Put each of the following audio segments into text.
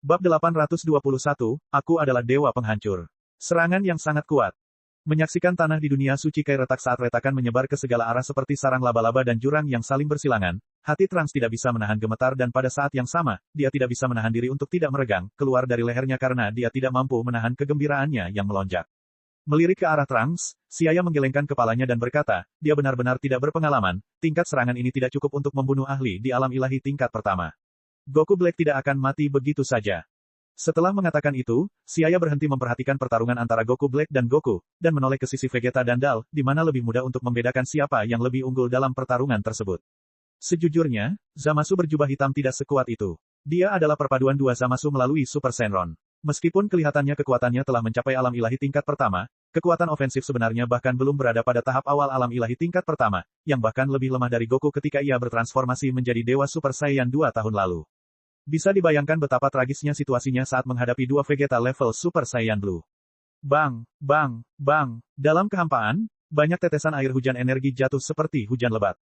Bab 821, Aku adalah Dewa Penghancur. Serangan yang sangat kuat. Menyaksikan tanah di dunia suci Kai retak saat retakan menyebar ke segala arah seperti sarang laba-laba dan jurang yang saling bersilangan, hati Trunks tidak bisa menahan gemetar dan pada saat yang sama, dia tidak bisa menahan diri untuk tidak meregang, keluar dari lehernya karena dia tidak mampu menahan kegembiraannya yang melonjak. Melirik ke arah Trunks, Xia menggelengkan kepalanya dan berkata, dia benar-benar tidak berpengalaman, tingkat serangan ini tidak cukup untuk membunuh ahli di alam ilahi tingkat pertama. Goku Black tidak akan mati begitu saja. Setelah mengatakan itu, Xia berhenti memperhatikan pertarungan antara Goku Black dan Goku, dan menoleh ke sisi Vegeta dan Dal, di mana lebih mudah untuk membedakan siapa yang lebih unggul dalam pertarungan tersebut. Sejujurnya, Zamasu berjubah hitam tidak sekuat itu. Dia adalah perpaduan dua Zamasu melalui Super Shenron. Meskipun kelihatannya kekuatannya telah mencapai alam ilahi tingkat pertama, kekuatan ofensif sebenarnya bahkan belum berada pada tahap awal alam ilahi tingkat pertama, yang bahkan lebih lemah dari Goku ketika ia bertransformasi menjadi Dewa Super Saiyan 2 tahun lalu. Bisa dibayangkan betapa tragisnya situasinya saat menghadapi dua Vegeta level Super Saiyan Blue. Bang, bang, bang. Dalam kehampaan, banyak tetesan air hujan energi jatuh seperti hujan lebat.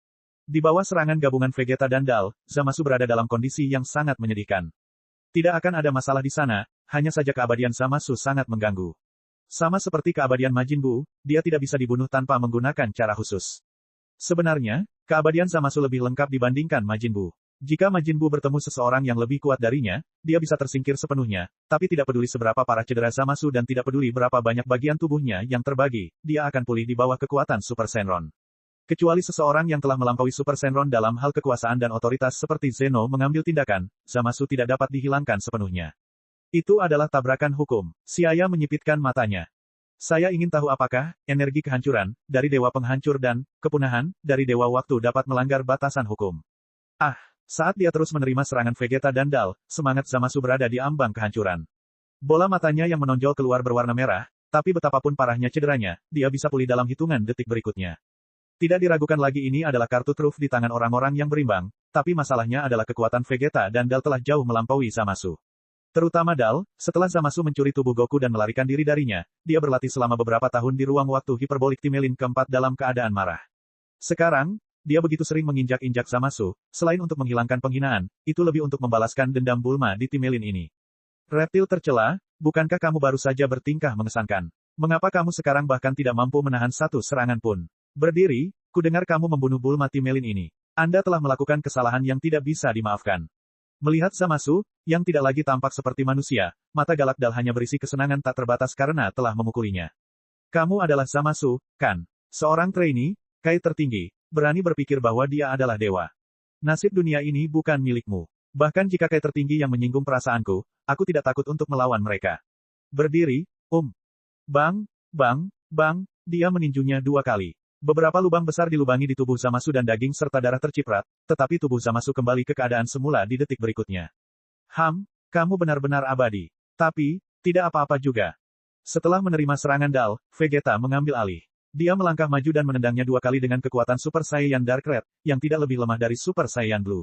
Di bawah serangan gabungan Vegeta dan Dal, Zamasu berada dalam kondisi yang sangat menyedihkan. Tidak akan ada masalah di sana, hanya saja keabadian Zamasu sangat mengganggu. Sama seperti keabadian Majin Buu, dia tidak bisa dibunuh tanpa menggunakan cara khusus. Sebenarnya, keabadian Zamasu lebih lengkap dibandingkan Majin Buu. Jika Majin Buu bertemu seseorang yang lebih kuat darinya, dia bisa tersingkir sepenuhnya, tapi tidak peduli seberapa parah cedera Zamasu dan tidak peduli berapa banyak bagian tubuhnya yang terbagi, dia akan pulih di bawah kekuatan Super Shenron. Kecuali seseorang yang telah melampaui Super Shenron dalam hal kekuasaan dan otoritas seperti Zeno mengambil tindakan, Zamasu tidak dapat dihilangkan sepenuhnya. Itu adalah tabrakan hukum. Xia menyipitkan matanya. Saya ingin tahu apakah energi kehancuran dari Dewa Penghancur dan kepunahan dari Dewa Waktu dapat melanggar batasan hukum. Saat dia terus menerima serangan Vegeta dan Dal, semangat Zamasu berada di ambang kehancuran. Bola matanya yang menonjol keluar berwarna merah, tapi betapapun parahnya cederanya, dia bisa pulih dalam hitungan detik berikutnya. Tidak diragukan lagi ini adalah kartu truf di tangan orang-orang yang berimbang, tapi masalahnya adalah kekuatan Vegeta dan Dal telah jauh melampaui Zamasu. Terutama Dal, setelah Zamasu mencuri tubuh Goku dan melarikan diri darinya, dia berlatih selama beberapa tahun di ruang waktu hiperbolik Timelin keempat dalam keadaan marah. Sekarang, dia begitu sering menginjak-injak Zamasu, selain untuk menghilangkan penghinaan, itu lebih untuk membalaskan dendam Bulma di Timelin ini. Reptil tercela, bukankah kamu baru saja bertingkah mengesankan? Mengapa kamu sekarang bahkan tidak mampu menahan satu serangan pun? Berdiri, kudengar kamu membunuh Bulma Timelin ini. Anda telah melakukan kesalahan yang tidak bisa dimaafkan. Melihat Zamasu, yang tidak lagi tampak seperti manusia, mata galak Dal hanya berisi kesenangan tak terbatas karena telah memukulinya. Kamu adalah Zamasu, kan? Seorang trainee, Kai tertinggi, berani berpikir bahwa dia adalah dewa. Nasib dunia ini bukan milikmu. Bahkan jika Kai tertinggi yang menyinggung perasaanku, aku tidak takut untuk melawan mereka. Berdiri, Bang, bang, dia meninjunya dua kali. Beberapa lubang besar dilubangi di tubuh Zamasu dan daging serta darah terciprat, tetapi tubuh Zamasu kembali ke keadaan semula di detik berikutnya. Kamu benar-benar abadi. Tapi, tidak apa-apa juga. Setelah menerima serangan Dal, Vegeta mengambil alih. Dia melangkah maju dan menendangnya dua kali dengan kekuatan Super Saiyan Dark Red, yang tidak lebih lemah dari Super Saiyan Blue.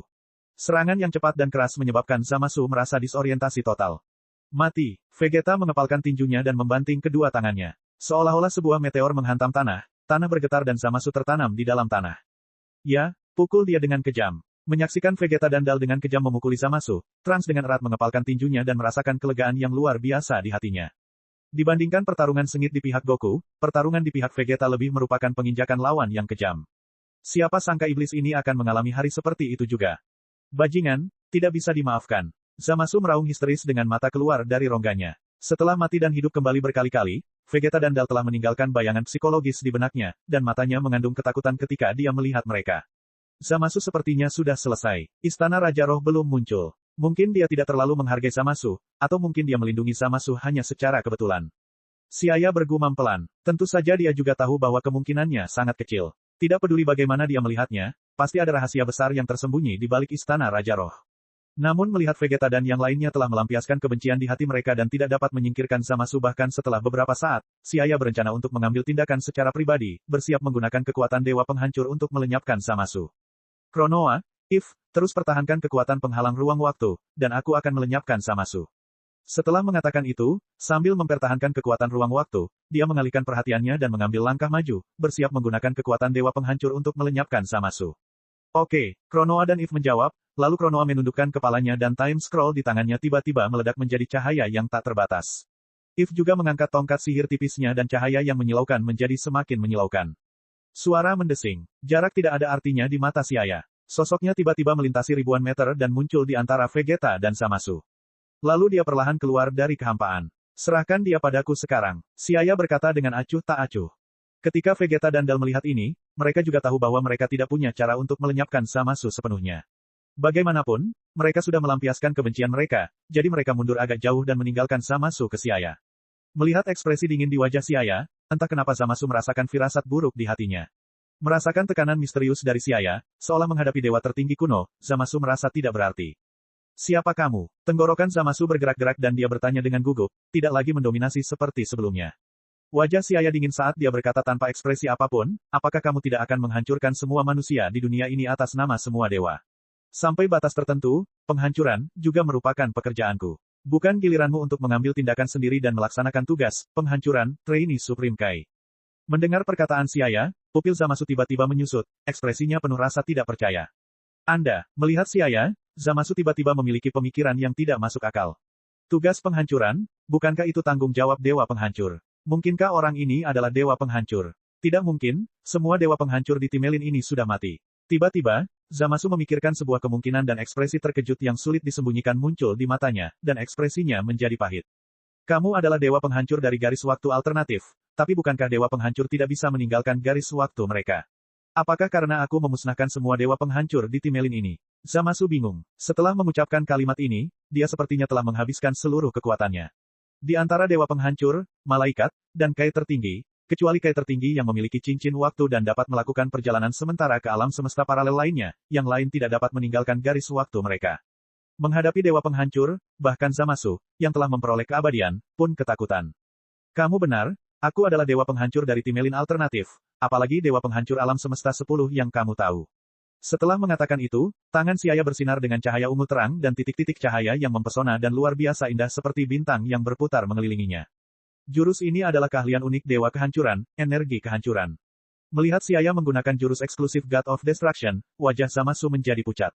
Serangan yang cepat dan keras menyebabkan Zamasu merasa disorientasi total. Mati, Vegeta mengepalkan tinjunya dan membanting kedua tangannya. Seolah-olah sebuah meteor menghantam tanah bergetar dan Zamasu tertanam di dalam tanah. Ya, pukul dia dengan kejam. Menyaksikan Vegeta dan Dal dengan kejam memukuli Zamasu, Trunks dengan erat mengepalkan tinjunya dan merasakan kelegaan yang luar biasa di hatinya. Dibandingkan pertarungan sengit di pihak Goku, pertarungan di pihak Vegeta lebih merupakan penginjakan lawan yang kejam. Siapa sangka iblis ini akan mengalami hari seperti itu juga. Bajingan, tidak bisa dimaafkan. Zamasu meraung histeris dengan mata keluar dari rongganya. Setelah mati dan hidup kembali berkali-kali, Vegeta dan Dal telah meninggalkan bayangan psikologis di benaknya, dan matanya mengandung ketakutan ketika dia melihat mereka. Zamasu sepertinya sudah selesai. Istana Raja Roh belum muncul. Mungkin dia tidak terlalu menghargai Zamasu, atau mungkin dia melindungi Zamasu hanya secara kebetulan. Xia bergumam pelan. Tentu saja dia juga tahu bahwa kemungkinannya sangat kecil. Tidak peduli bagaimana dia melihatnya, pasti ada rahasia besar yang tersembunyi di balik Istana Raja Roh. Namun melihat Vegeta dan yang lainnya telah melampiaskan kebencian di hati mereka dan tidak dapat menyingkirkan Zamasu bahkan setelah beberapa saat, Xia berencana untuk mengambil tindakan secara pribadi, bersiap menggunakan kekuatan Dewa Penghancur untuk melenyapkan Zamasu. Kronoa, terus pertahankan kekuatan penghalang ruang waktu, dan aku akan melenyapkan Zamasu. Setelah mengatakan itu, sambil mempertahankan kekuatan ruang waktu, dia mengalihkan perhatiannya dan mengambil langkah maju, bersiap menggunakan kekuatan Dewa Penghancur untuk melenyapkan Zamasu. Oke, Kronoa dan menjawab, lalu Kronoa menundukkan kepalanya dan time scroll di tangannya tiba-tiba meledak menjadi cahaya yang tak terbatas. If juga mengangkat tongkat sihir tipisnya dan cahaya yang menyilaukan menjadi semakin menyilaukan. Suara mendesing. Jarak tidak ada artinya di mata Xiaya. Sosoknya tiba-tiba melintasi ribuan meter dan muncul di antara Vegeta dan Zamasu. Lalu dia perlahan keluar dari kehampaan. Serahkan dia padaku sekarang. Xiaya berkata dengan acuh tak acuh. Ketika Vegeta dan Dal melihat ini, mereka juga tahu bahwa mereka tidak punya cara untuk melenyapkan Zamasu sepenuhnya. Bagaimanapun, mereka sudah melampiaskan kebencian mereka, jadi mereka mundur agak jauh dan meninggalkan Zamasu ke Xiaya. Melihat ekspresi dingin di wajah Xiaya, entah kenapa Zamasu merasakan firasat buruk di hatinya. Merasakan tekanan misterius dari Xiaya, seolah menghadapi dewa tertinggi kuno, Zamasu merasa tidak berarti. Siapa kamu? Tenggorokan Zamasu bergerak-gerak dan dia bertanya dengan gugup, tidak lagi mendominasi seperti sebelumnya. Wajah Xiaya dingin saat dia berkata tanpa ekspresi apapun, apakah kamu tidak akan menghancurkan semua manusia di dunia ini atas nama semua dewa? Sampai batas tertentu, penghancuran, juga merupakan pekerjaanku. Bukan giliranmu untuk mengambil tindakan sendiri dan melaksanakan tugas, penghancuran, trainee Supreme Kai. Mendengar perkataan Xiaya, pupil Zamasu tiba-tiba menyusut, ekspresinya penuh rasa tidak percaya. Anda, melihat Xiaya, Zamasu tiba-tiba memiliki pemikiran yang tidak masuk akal. Tugas penghancuran, bukankah itu tanggung jawab dewa penghancur? Mungkinkah orang ini adalah dewa penghancur? Tidak mungkin, semua dewa penghancur di Timelin ini sudah mati. Tiba-tiba, Zamasu memikirkan sebuah kemungkinan dan ekspresi terkejut yang sulit disembunyikan muncul di matanya, dan ekspresinya menjadi pahit. Kamu adalah dewa penghancur dari garis waktu alternatif, tapi bukankah dewa penghancur tidak bisa meninggalkan garis waktu mereka? Apakah karena aku memusnahkan semua dewa penghancur di Timelin ini? Zamasu bingung. Setelah mengucapkan kalimat ini, dia sepertinya telah menghabiskan seluruh kekuatannya. Di antara dewa penghancur, malaikat, dan Kai tertinggi, kecuali Kai tertinggi yang memiliki cincin waktu dan dapat melakukan perjalanan sementara ke alam semesta paralel lainnya, yang lain tidak dapat meninggalkan garis waktu mereka. Menghadapi dewa penghancur, bahkan Zamasu, yang telah memperoleh keabadian, pun ketakutan. Kamu benar, aku adalah dewa penghancur dari Timelin alternatif, apalagi dewa penghancur alam semesta 10 yang kamu tahu. Setelah mengatakan itu, tangan Xiaya bersinar dengan cahaya ungu terang dan titik-titik cahaya yang mempesona dan luar biasa indah seperti bintang yang berputar mengelilinginya. Jurus ini adalah keahlian unik Dewa Kehancuran, energi kehancuran. Melihat Xiaya menggunakan jurus eksklusif God of Destruction, wajah Zamasu menjadi pucat.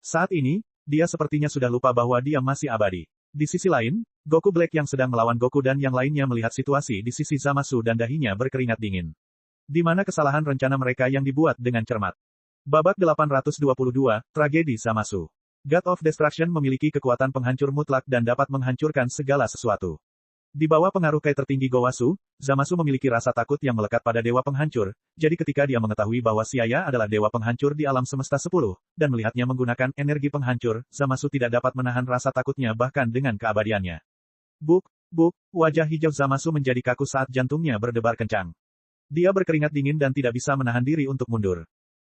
Saat ini, dia sepertinya sudah lupa bahwa dia masih abadi. Di sisi lain, Goku Black yang sedang melawan Goku dan yang lainnya melihat situasi di sisi Zamasu dan dahinya berkeringat dingin. Di mana kesalahan rencana mereka yang dibuat dengan cermat. Babak 822, Tragedi Zamasu. God of Destruction memiliki kekuatan penghancur mutlak dan dapat menghancurkan segala sesuatu. Di bawah pengaruh Kai tertinggi Gowasu, Zamasu memiliki rasa takut yang melekat pada dewa penghancur, jadi ketika dia mengetahui bahwa Xiaya adalah dewa penghancur di alam semesta 10, dan melihatnya menggunakan energi penghancur, Zamasu tidak dapat menahan rasa takutnya bahkan dengan keabadiannya. Buk, wajah hijau Zamasu menjadi kaku saat jantungnya berdebar kencang. Dia berkeringat dingin dan tidak bisa menahan diri untuk mundur.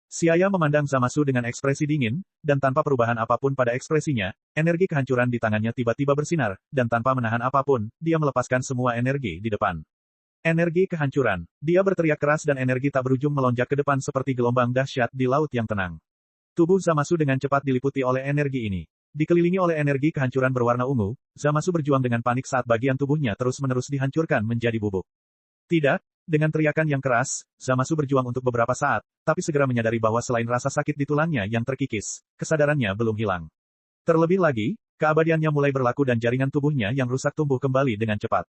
Xiaya memandang Zamasu dengan ekspresi dingin, dan tanpa perubahan apapun pada ekspresinya, energi kehancuran di tangannya tiba-tiba bersinar, dan tanpa menahan apapun, dia melepaskan semua energi di depan. Energi kehancuran. Dia berteriak keras dan energi tak berujung melonjak ke depan seperti gelombang dahsyat di laut yang tenang. Tubuh Zamasu dengan cepat diliputi oleh energi ini. Dikelilingi oleh energi kehancuran berwarna ungu, Zamasu berjuang dengan panik saat bagian tubuhnya terus-menerus dihancurkan menjadi bubuk. Tidak, dengan teriakan yang keras, Zamasu berjuang untuk beberapa saat, tapi segera menyadari bahwa selain rasa sakit di tulangnya yang terkikis, kesadarannya belum hilang. Terlebih lagi, keabadiannya mulai berlaku dan jaringan tubuhnya yang rusak tumbuh kembali dengan cepat.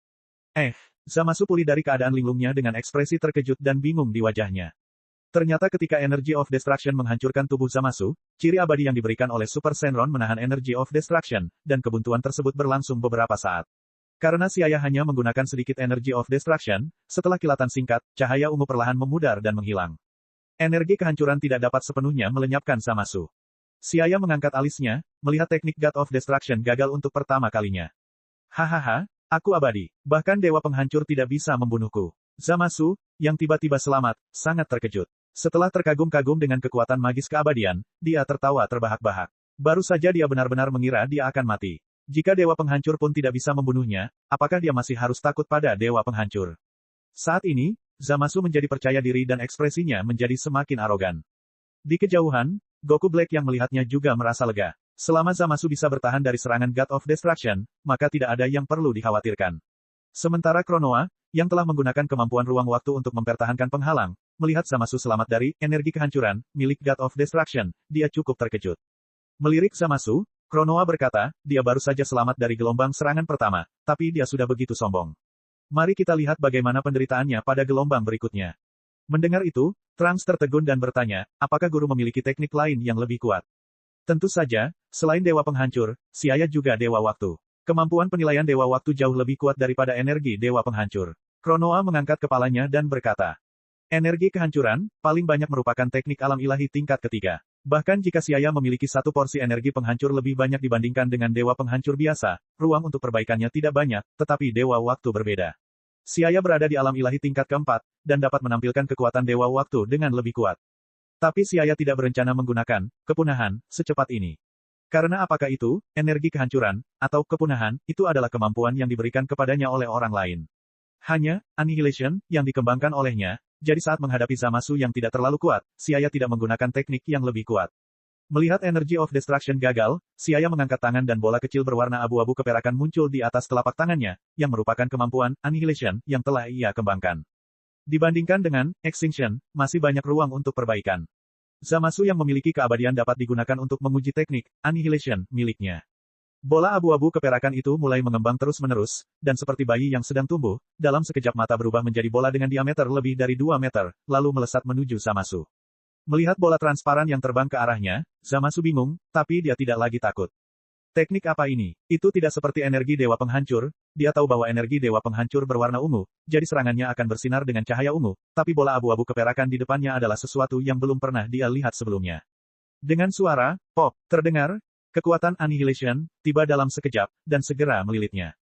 Zamasu pulih dari keadaan linglungnya dengan ekspresi terkejut dan bingung di wajahnya. Ternyata ketika Energy of Destruction menghancurkan tubuh Zamasu, ciri abadi yang diberikan oleh Super Shenron menahan Energy of Destruction, dan kebuntuan tersebut berlangsung beberapa saat. Karena Xiaya hanya menggunakan sedikit Energy of Destruction, setelah kilatan singkat, cahaya ungu perlahan memudar dan menghilang. Energi kehancuran tidak dapat sepenuhnya melenyapkan Zamasu. Xiaya mengangkat alisnya, melihat teknik God of Destruction gagal untuk pertama kalinya. Hahaha, aku abadi. Bahkan dewa penghancur tidak bisa membunuhku. Zamasu, yang tiba-tiba selamat, sangat terkejut. Setelah terkagum-kagum dengan kekuatan magis keabadian, dia tertawa terbahak-bahak. Baru saja dia benar-benar mengira dia akan mati. Jika dewa penghancur pun tidak bisa membunuhnya, apakah dia masih harus takut pada dewa penghancur? Saat ini, Zamasu menjadi percaya diri dan ekspresinya menjadi semakin arogan. Di kejauhan, Goku Black yang melihatnya juga merasa lega. Selama Zamasu bisa bertahan dari serangan God of Destruction, maka tidak ada yang perlu dikhawatirkan. Sementara Kronoa, yang telah menggunakan kemampuan ruang waktu untuk mempertahankan penghalang, melihat Zamasu selamat dari energi kehancuran milik God of Destruction, dia cukup terkejut. Melirik Zamasu, Konoha berkata, dia baru saja selamat dari gelombang serangan pertama, tapi dia sudah begitu sombong. Mari kita lihat bagaimana penderitaannya pada gelombang berikutnya. Mendengar itu, Trunks tertegun dan bertanya, apakah guru memiliki teknik lain yang lebih kuat? Tentu saja, selain Dewa Penghancur, Xia juga Dewa Waktu. Kemampuan penilaian Dewa Waktu jauh lebih kuat daripada energi Dewa Penghancur. Konoha mengangkat kepalanya dan berkata, energi kehancuran, paling banyak merupakan teknik alam ilahi tingkat ketiga. Bahkan jika Xia memiliki satu porsi energi penghancur lebih banyak dibandingkan dengan Dewa Penghancur biasa, ruang untuk perbaikannya tidak banyak, tetapi Dewa Waktu berbeda. Xia berada di alam ilahi tingkat keempat, dan dapat menampilkan kekuatan Dewa Waktu dengan lebih kuat. Tapi Xia tidak berencana menggunakan kepunahan secepat ini. Karena apakah itu, energi kehancuran, atau kepunahan, itu adalah kemampuan yang diberikan kepadanya oleh orang lain. Hanya, Annihilation, yang dikembangkan olehnya, jadi saat menghadapi Zamasu yang tidak terlalu kuat, Xia tidak menggunakan teknik yang lebih kuat. Melihat Energy of Destruction gagal, Xia mengangkat tangan dan bola kecil berwarna abu-abu keperakan muncul di atas telapak tangannya, yang merupakan kemampuan Annihilation yang telah ia kembangkan. Dibandingkan dengan Extinction, masih banyak ruang untuk perbaikan. Zamasu yang memiliki keabadian dapat digunakan untuk menguji teknik Annihilation miliknya. Bola abu-abu keperakan itu mulai mengembang terus-menerus, dan seperti bayi yang sedang tumbuh, dalam sekejap mata berubah menjadi bola dengan diameter lebih dari 2 meter, lalu melesat menuju Zamasu. Melihat bola transparan yang terbang ke arahnya, Zamasu bingung, tapi dia tidak lagi takut. Teknik apa ini? Itu tidak seperti energi Dewa Penghancur, dia tahu bahwa energi Dewa Penghancur berwarna ungu, jadi serangannya akan bersinar dengan cahaya ungu, tapi bola abu-abu keperakan di depannya adalah sesuatu yang belum pernah dia lihat sebelumnya. Dengan suara, pop, terdengar, kekuatan Annihilation tiba dalam sekejap, dan segera melilitnya.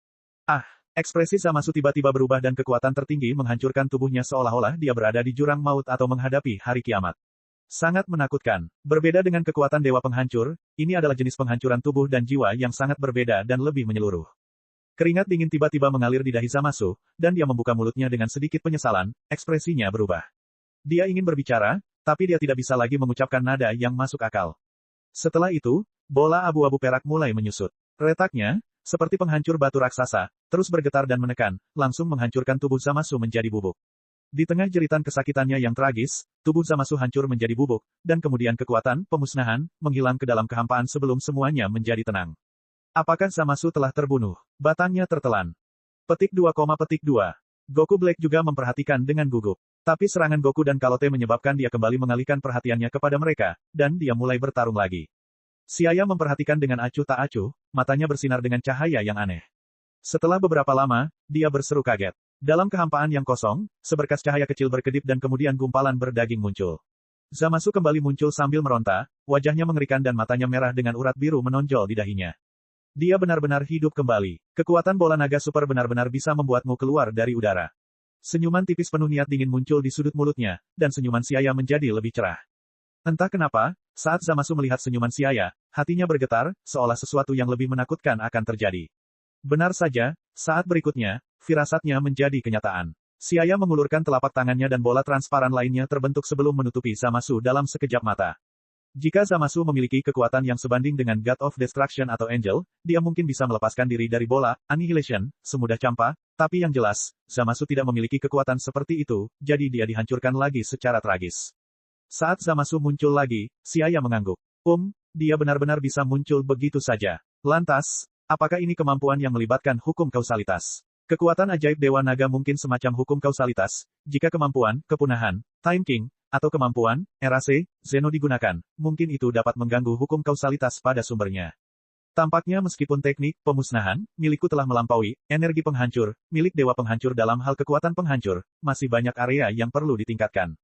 Ekspresi Zamasu tiba-tiba berubah dan kekuatan tertinggi menghancurkan tubuhnya seolah-olah dia berada di jurang maut atau menghadapi hari kiamat. Sangat menakutkan. Berbeda dengan kekuatan Dewa Penghancur, ini adalah jenis penghancuran tubuh dan jiwa yang sangat berbeda dan lebih menyeluruh. Keringat dingin tiba-tiba mengalir di dahi Zamasu, dan dia membuka mulutnya dengan sedikit penyesalan, ekspresinya berubah. Dia ingin berbicara, tapi dia tidak bisa lagi mengucapkan nada yang masuk akal. Setelah itu, bola abu-abu perak mulai menyusut. Retaknya, seperti penghancur batu raksasa, terus bergetar dan menekan, langsung menghancurkan tubuh Zamasu menjadi bubuk. Di tengah jeritan kesakitannya yang tragis, tubuh Zamasu hancur menjadi bubuk, dan kemudian kekuatan, pemusnahan, menghilang ke dalam kehampaan sebelum semuanya menjadi tenang. Apakah Zamasu telah terbunuh? Batangnya tertelan. Petik 2, petik 2. Goku Black juga memperhatikan dengan gugup. Tapi serangan Goku dan Kalote menyebabkan dia kembali mengalihkan perhatiannya kepada mereka, dan dia mulai bertarung lagi. Xia memperhatikan dengan acuh tak acuh, matanya bersinar dengan cahaya yang aneh. Setelah beberapa lama, dia berseru kaget. Dalam kehampaan yang kosong, seberkas cahaya kecil berkedip dan kemudian gumpalan berdaging muncul. Zamasu kembali muncul sambil meronta, wajahnya mengerikan dan matanya merah dengan urat biru menonjol di dahinya. Dia benar-benar hidup kembali. Kekuatan bola naga super benar-benar bisa membuatmu keluar dari udara. Senyuman tipis penuh niat dingin muncul di sudut mulutnya, dan senyuman Xia menjadi lebih cerah. Entah kenapa, saat Zamasu melihat senyuman Xia, hatinya bergetar, seolah sesuatu yang lebih menakutkan akan terjadi. Benar saja, saat berikutnya, firasatnya menjadi kenyataan. Xia mengulurkan telapak tangannya dan bola transparan lainnya terbentuk sebelum menutupi Zamasu dalam sekejap mata. Jika Zamasu memiliki kekuatan yang sebanding dengan God of Destruction atau Angel, dia mungkin bisa melepaskan diri dari bola Annihilation semudah campa, tapi yang jelas, Zamasu tidak memiliki kekuatan seperti itu, jadi dia dihancurkan lagi secara tragis. Saat Zamasu muncul lagi, Xia mengangguk. Dia benar-benar bisa muncul begitu saja. Lantas, apakah ini kemampuan yang melibatkan hukum kausalitas? Kekuatan ajaib Dewa Naga mungkin semacam hukum kausalitas, jika kemampuan, kepunahan, Time King, atau kemampuan, Erase, Zeno digunakan, mungkin itu dapat mengganggu hukum kausalitas pada sumbernya. Tampaknya meskipun teknik, pemusnahan, milikku telah melampaui, energi penghancur, milik Dewa Penghancur dalam hal kekuatan penghancur, masih banyak area yang perlu ditingkatkan.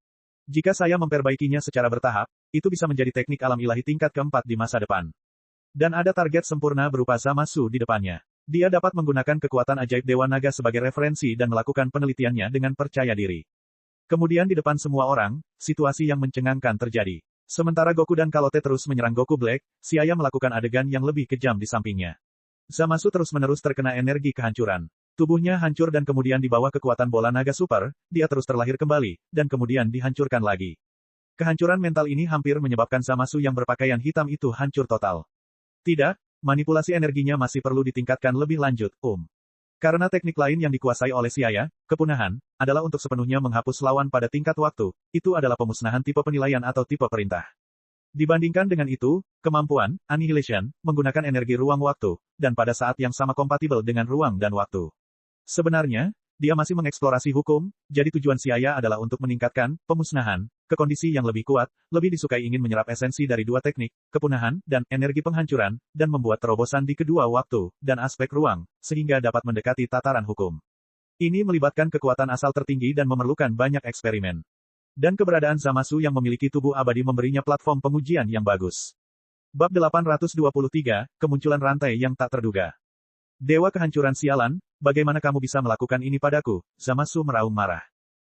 Jika saya memperbaikinya secara bertahap, itu bisa menjadi teknik alam ilahi tingkat keempat di masa depan. Dan ada target sempurna berupa Zamasu di depannya. Dia dapat menggunakan kekuatan ajaib Dewa Naga sebagai referensi dan melakukan penelitiannya dengan percaya diri. Kemudian di depan semua orang, situasi yang mencengangkan terjadi. Sementara Goku dan Kalote terus menyerang Goku Black, Xia melakukan adegan yang lebih kejam di sampingnya. Zamasu terus-menerus terkena energi kehancuran. Tubuhnya hancur dan kemudian di bawah kekuatan bola naga super, dia terus terlahir kembali, dan kemudian dihancurkan lagi. Kehancuran mental ini hampir menyebabkan Zamasu yang berpakaian hitam itu hancur total. Tidak, manipulasi energinya masih perlu ditingkatkan lebih lanjut, Karena teknik lain yang dikuasai oleh Xia, kepunahan, adalah untuk sepenuhnya menghapus lawan pada tingkat waktu, itu adalah pemusnahan tipe penilaian atau tipe perintah. Dibandingkan dengan itu, kemampuan, Annihilation, menggunakan energi ruang-waktu, dan pada saat yang sama kompatibel dengan ruang dan waktu. Sebenarnya, dia masih mengeksplorasi hukum, jadi tujuan Xiaya adalah untuk meningkatkan pemusnahan ke kondisi yang lebih kuat, lebih disukai ingin menyerap esensi dari dua teknik, kepunahan, dan energi penghancuran, dan membuat terobosan di kedua waktu, dan aspek ruang, sehingga dapat mendekati tataran hukum. Ini melibatkan kekuatan asal tertinggi dan memerlukan banyak eksperimen. Dan keberadaan Zamasu yang memiliki tubuh abadi memberinya platform pengujian yang bagus. Bab 823, Kemunculan Rantai yang Tak Terduga. Dewa Kehancuran Sialan, bagaimana kamu bisa melakukan ini padaku? Zamasu meraung marah.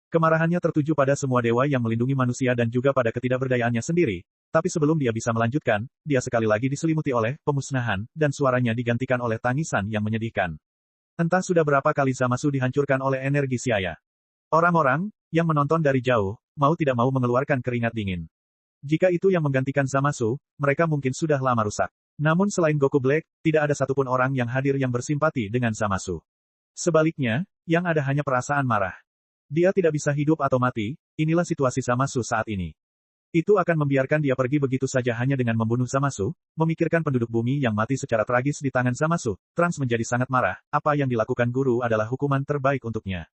Kemarahannya tertuju pada semua dewa yang melindungi manusia dan juga pada ketidakberdayaannya sendiri. Tapi sebelum dia bisa melanjutkan, dia sekali lagi diselimuti oleh pemusnahan, dan suaranya digantikan oleh tangisan yang menyedihkan. Entah sudah berapa kali Zamasu dihancurkan oleh energi Xiaya. Orang-orang yang menonton dari jauh, mau tidak mau mengeluarkan keringat dingin. Jika itu yang menggantikan Zamasu, mereka mungkin sudah lama rusak. Namun selain Goku Black, tidak ada satupun orang yang hadir yang bersimpati dengan Zamasu. Sebaliknya, yang ada hanya perasaan marah. Dia tidak bisa hidup atau mati, inilah situasi Zamasu saat ini. Itu akan membiarkan dia pergi begitu saja hanya dengan membunuh Zamasu, memikirkan penduduk bumi yang mati secara tragis di tangan Zamasu. Trunks menjadi sangat marah, apa yang dilakukan guru adalah hukuman terbaik untuknya.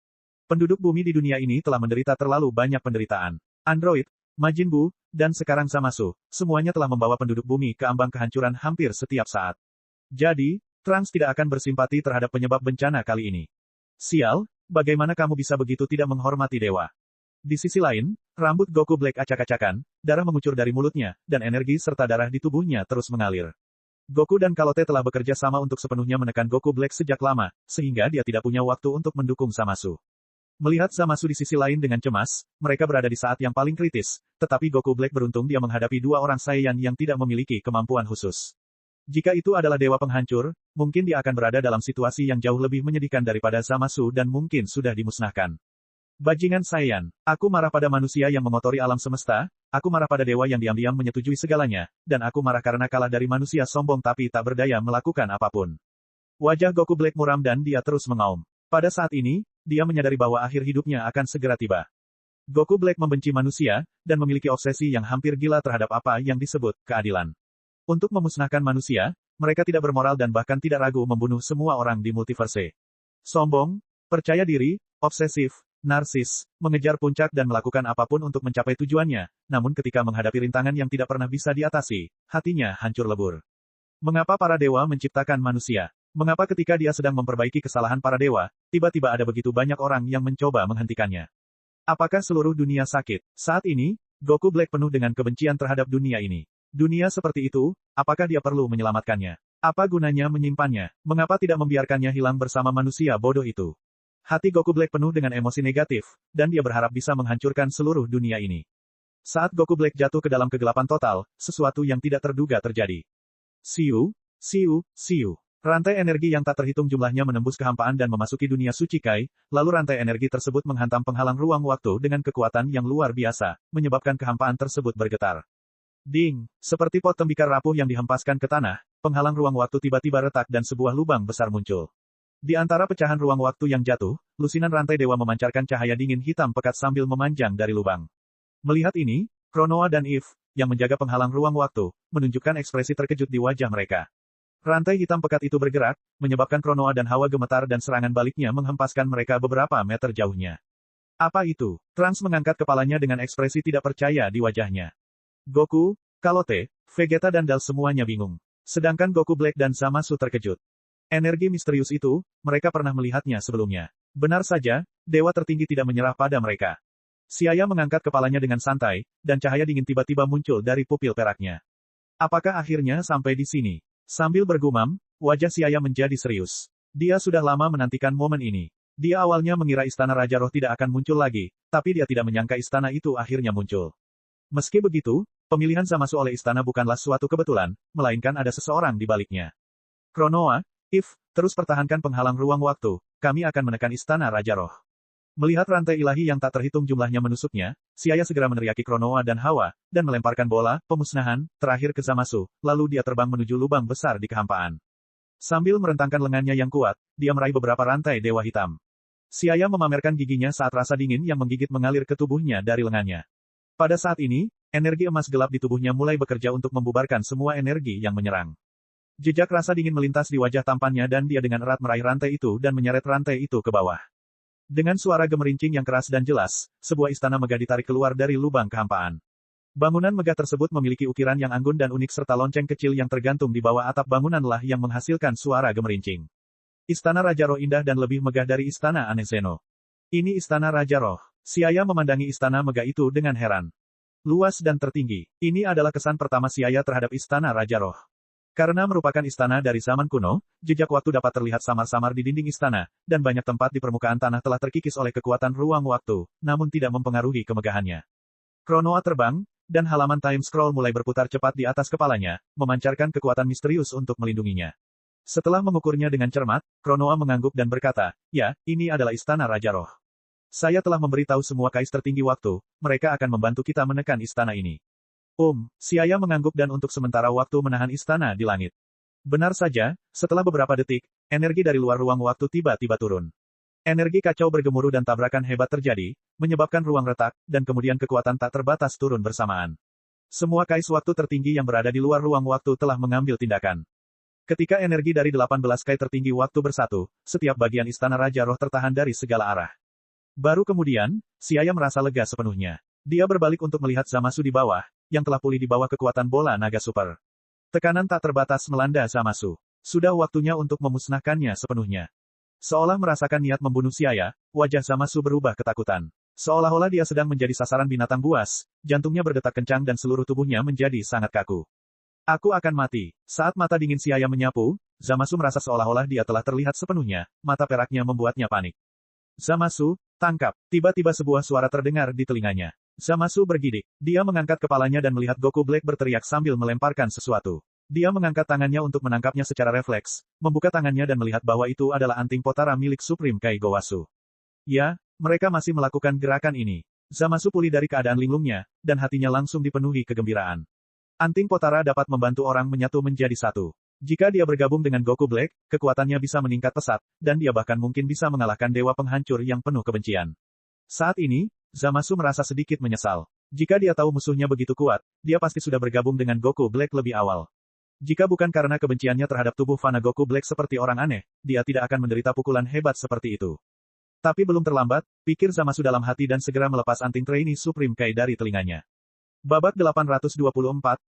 Penduduk bumi di dunia ini telah menderita terlalu banyak penderitaan. Android, Majin Buu, dan sekarang Zamasu, semuanya telah membawa penduduk bumi ke ambang kehancuran hampir setiap saat. Jadi, Trunks tidak akan bersimpati terhadap penyebab bencana kali ini. Sial, bagaimana kamu bisa begitu tidak menghormati dewa? Di sisi lain, rambut Goku Black acak-acakan, darah mengucur dari mulutnya, dan energi serta darah di tubuhnya terus mengalir. Goku dan Kalote telah bekerja sama untuk sepenuhnya menekan Goku Black sejak lama, sehingga dia tidak punya waktu untuk mendukung Zamasu. Melihat Zamasu di sisi lain dengan cemas, mereka berada di saat yang paling kritis, tetapi Goku Black beruntung dia menghadapi dua orang Saiyan yang tidak memiliki kemampuan khusus. Jika itu adalah dewa penghancur, mungkin dia akan berada dalam situasi yang jauh lebih menyedihkan daripada Zamasu dan mungkin sudah dimusnahkan. Bajingan Saiyan, aku marah pada manusia yang mengotori alam semesta, aku marah pada dewa yang diam-diam menyetujui segalanya, dan aku marah karena kalah dari manusia sombong tapi tak berdaya melakukan apapun. Wajah Goku Black muram dan dia terus mengaum. Pada saat ini, dia menyadari bahwa akhir hidupnya akan segera tiba. Goku Black membenci manusia, dan memiliki obsesi yang hampir gila terhadap apa yang disebut keadilan. Untuk memusnahkan manusia, mereka tidak bermoral dan bahkan tidak ragu membunuh semua orang di multiverse. Sombong, percaya diri, obsesif, narsis, mengejar puncak dan melakukan apapun untuk mencapai tujuannya, namun ketika menghadapi rintangan yang tidak pernah bisa diatasi, hatinya hancur lebur. Mengapa para dewa menciptakan manusia? Mengapa ketika dia sedang memperbaiki kesalahan para dewa, tiba-tiba ada begitu banyak orang yang mencoba menghentikannya? Apakah seluruh dunia sakit? Saat ini, Goku Black penuh dengan kebencian terhadap dunia ini. Dunia seperti itu, apakah dia perlu menyelamatkannya? Apa gunanya menyimpannya? Mengapa tidak membiarkannya hilang bersama manusia bodoh itu? Hati Goku Black penuh dengan emosi negatif, dan dia berharap bisa menghancurkan seluruh dunia ini. Saat Goku Black jatuh ke dalam kegelapan total, sesuatu yang tidak terduga terjadi. Siu, siu, siu. Rantai energi yang tak terhitung jumlahnya menembus kehampaan dan memasuki dunia suci Kai, lalu rantai energi tersebut menghantam penghalang ruang waktu dengan kekuatan yang luar biasa, menyebabkan kehampaan tersebut bergetar. Ding! Seperti pot tembikar rapuh yang dihempaskan ke tanah, penghalang ruang waktu tiba-tiba retak dan sebuah lubang besar muncul. Di antara pecahan ruang waktu yang jatuh, lusinan rantai dewa memancarkan cahaya dingin hitam pekat sambil memanjang dari lubang. Melihat ini, Kronoa dan Eve, yang menjaga penghalang ruang waktu, menunjukkan ekspresi terkejut di wajah mereka. Rantai hitam pekat itu bergerak, menyebabkan Kronoa dan Hawa gemetar dan serangan baliknya menghempaskan mereka beberapa meter jauhnya. Apa itu? Trunks mengangkat kepalanya dengan ekspresi tidak percaya di wajahnya. Goku, Kalote, Vegeta dan Dal semuanya bingung. Sedangkan Goku Black dan Zamasu terkejut. Energi misterius itu, mereka pernah melihatnya sebelumnya. Benar saja, dewa tertinggi tidak menyerah pada mereka. Xiaya mengangkat kepalanya dengan santai, dan cahaya dingin tiba-tiba muncul dari pupil peraknya. Apakah akhirnya sampai di sini? Sambil bergumam, wajah Xiaya menjadi serius. Dia sudah lama menantikan momen ini. Dia awalnya mengira istana Raja Roh tidak akan muncul lagi, tapi dia tidak menyangka istana itu akhirnya muncul. Meski begitu, pemilihan Zamasu oleh istana bukanlah suatu kebetulan, melainkan ada seseorang di baliknya. Kronoa, Eve, terus pertahankan penghalang ruang waktu, kami akan menekan istana Raja Roh. Melihat rantai ilahi yang tak terhitung jumlahnya menusuknya, Xiaya segera meneriaki Kronoa dan Hawa, dan melemparkan bola, pemusnahan, terakhir ke Zamasu, lalu dia terbang menuju lubang besar di kehampaan. Sambil merentangkan lengannya yang kuat, dia meraih beberapa rantai dewa hitam. Xiaya memamerkan giginya saat rasa dingin yang menggigit mengalir ke tubuhnya dari lengannya. Pada saat ini, Energi emas gelap di tubuhnya mulai bekerja untuk membubarkan semua energi yang menyerang. Jejak rasa dingin melintas di wajah tampannya dan dia dengan erat meraih rantai itu dan menyeret rantai itu ke bawah. Dengan suara gemerincing yang keras dan jelas, sebuah istana megah ditarik keluar dari lubang kehampaan. Bangunan megah tersebut memiliki ukiran yang anggun dan unik serta lonceng kecil yang tergantung di bawah atap bangunanlah yang menghasilkan suara gemerincing. Istana Raja Roh indah dan lebih megah dari Istana Aneseno. Ini Istana Raja Roh. Siaya memandangi istana megah itu dengan heran. Luas dan tertinggi. Ini adalah kesan pertama Siaya terhadap Istana Raja Roh. Karena merupakan istana dari zaman kuno, jejak waktu dapat terlihat samar-samar di dinding istana, dan banyak tempat di permukaan tanah telah terkikis oleh kekuatan ruang waktu, namun tidak mempengaruhi kemegahannya. Kronoa terbang, dan halaman time scroll mulai berputar cepat di atas kepalanya, memancarkan kekuatan misterius untuk melindunginya. Setelah mengukurnya dengan cermat, Kronoa mengangguk dan berkata, "Ya, ini adalah Istana Raja Roh. Saya telah memberitahu semua kais tertinggi waktu, mereka akan membantu kita menekan istana ini." Siaya mengangguk dan untuk sementara waktu menahan istana di langit. Benar saja, setelah beberapa detik, energi dari luar ruang waktu tiba-tiba turun. Energi kacau bergemuruh dan tabrakan hebat terjadi, menyebabkan ruang retak, dan kemudian kekuatan tak terbatas turun bersamaan. Semua kais waktu tertinggi yang berada di luar ruang waktu telah mengambil tindakan. Ketika energi dari 18 kai tertinggi waktu bersatu, setiap bagian istana Raja Roh tertahan dari segala arah. Baru kemudian, Siaya merasa lega sepenuhnya. Dia berbalik untuk melihat Zamasu di bawah, yang telah pulih di bawah kekuatan bola naga super. Tekanan tak terbatas melanda Zamasu. Sudah waktunya untuk memusnahkannya sepenuhnya. Seolah merasakan niat membunuh Siaya, wajah Zamasu berubah ketakutan. Seolah-olah dia sedang menjadi sasaran binatang buas, jantungnya berdetak kencang dan seluruh tubuhnya menjadi sangat kaku. Aku akan mati. Saat mata dingin Siaya menyapu, Zamasu merasa seolah-olah dia telah terlihat sepenuhnya, mata peraknya membuatnya panik. Zamasu, tangkap. Tiba-tiba sebuah suara terdengar di telinganya. Zamasu bergidik. Dia mengangkat kepalanya dan melihat Goku Black berteriak sambil melemparkan sesuatu. Dia mengangkat tangannya untuk menangkapnya secara refleks, membuka tangannya dan melihat bahwa itu adalah anting potara milik Supreme Kai Gowasu. Ya, mereka masih melakukan gerakan ini. Zamasu pulih dari keadaan linglungnya, dan hatinya langsung dipenuhi kegembiraan. Anting potara dapat membantu orang menyatu menjadi satu. Jika dia bergabung dengan Goku Black, kekuatannya bisa meningkat pesat, dan dia bahkan mungkin bisa mengalahkan dewa penghancur yang penuh kebencian. Saat ini, Zamasu merasa sedikit menyesal. Jika dia tahu musuhnya begitu kuat, dia pasti sudah bergabung dengan Goku Black lebih awal. Jika bukan karena kebenciannya terhadap tubuh fana Goku Black seperti orang aneh, dia tidak akan menderita pukulan hebat seperti itu. Tapi belum terlambat, pikir Zamasu dalam hati dan segera melepas anting trainee Supreme Kai dari telinganya. Babak 824,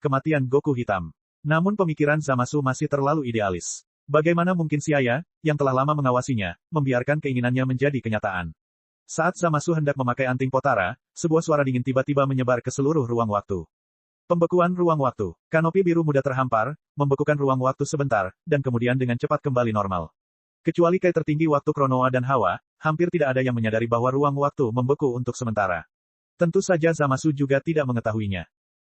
Kematian Goku Hitam. Namun pemikiran Zamasu masih terlalu idealis. Bagaimana mungkin Siaya, yang telah lama mengawasinya, membiarkan keinginannya menjadi kenyataan. Saat Zamasu hendak memakai anting potara, sebuah suara dingin tiba-tiba menyebar ke seluruh ruang waktu. Pembekuan ruang waktu. Kanopi biru muda terhampar, membekukan ruang waktu sebentar, dan kemudian dengan cepat kembali normal. Kecuali kai tertinggi waktu Kronoa dan Hawa, hampir tidak ada yang menyadari bahwa ruang waktu membeku untuk sementara. Tentu saja Zamasu juga tidak mengetahuinya.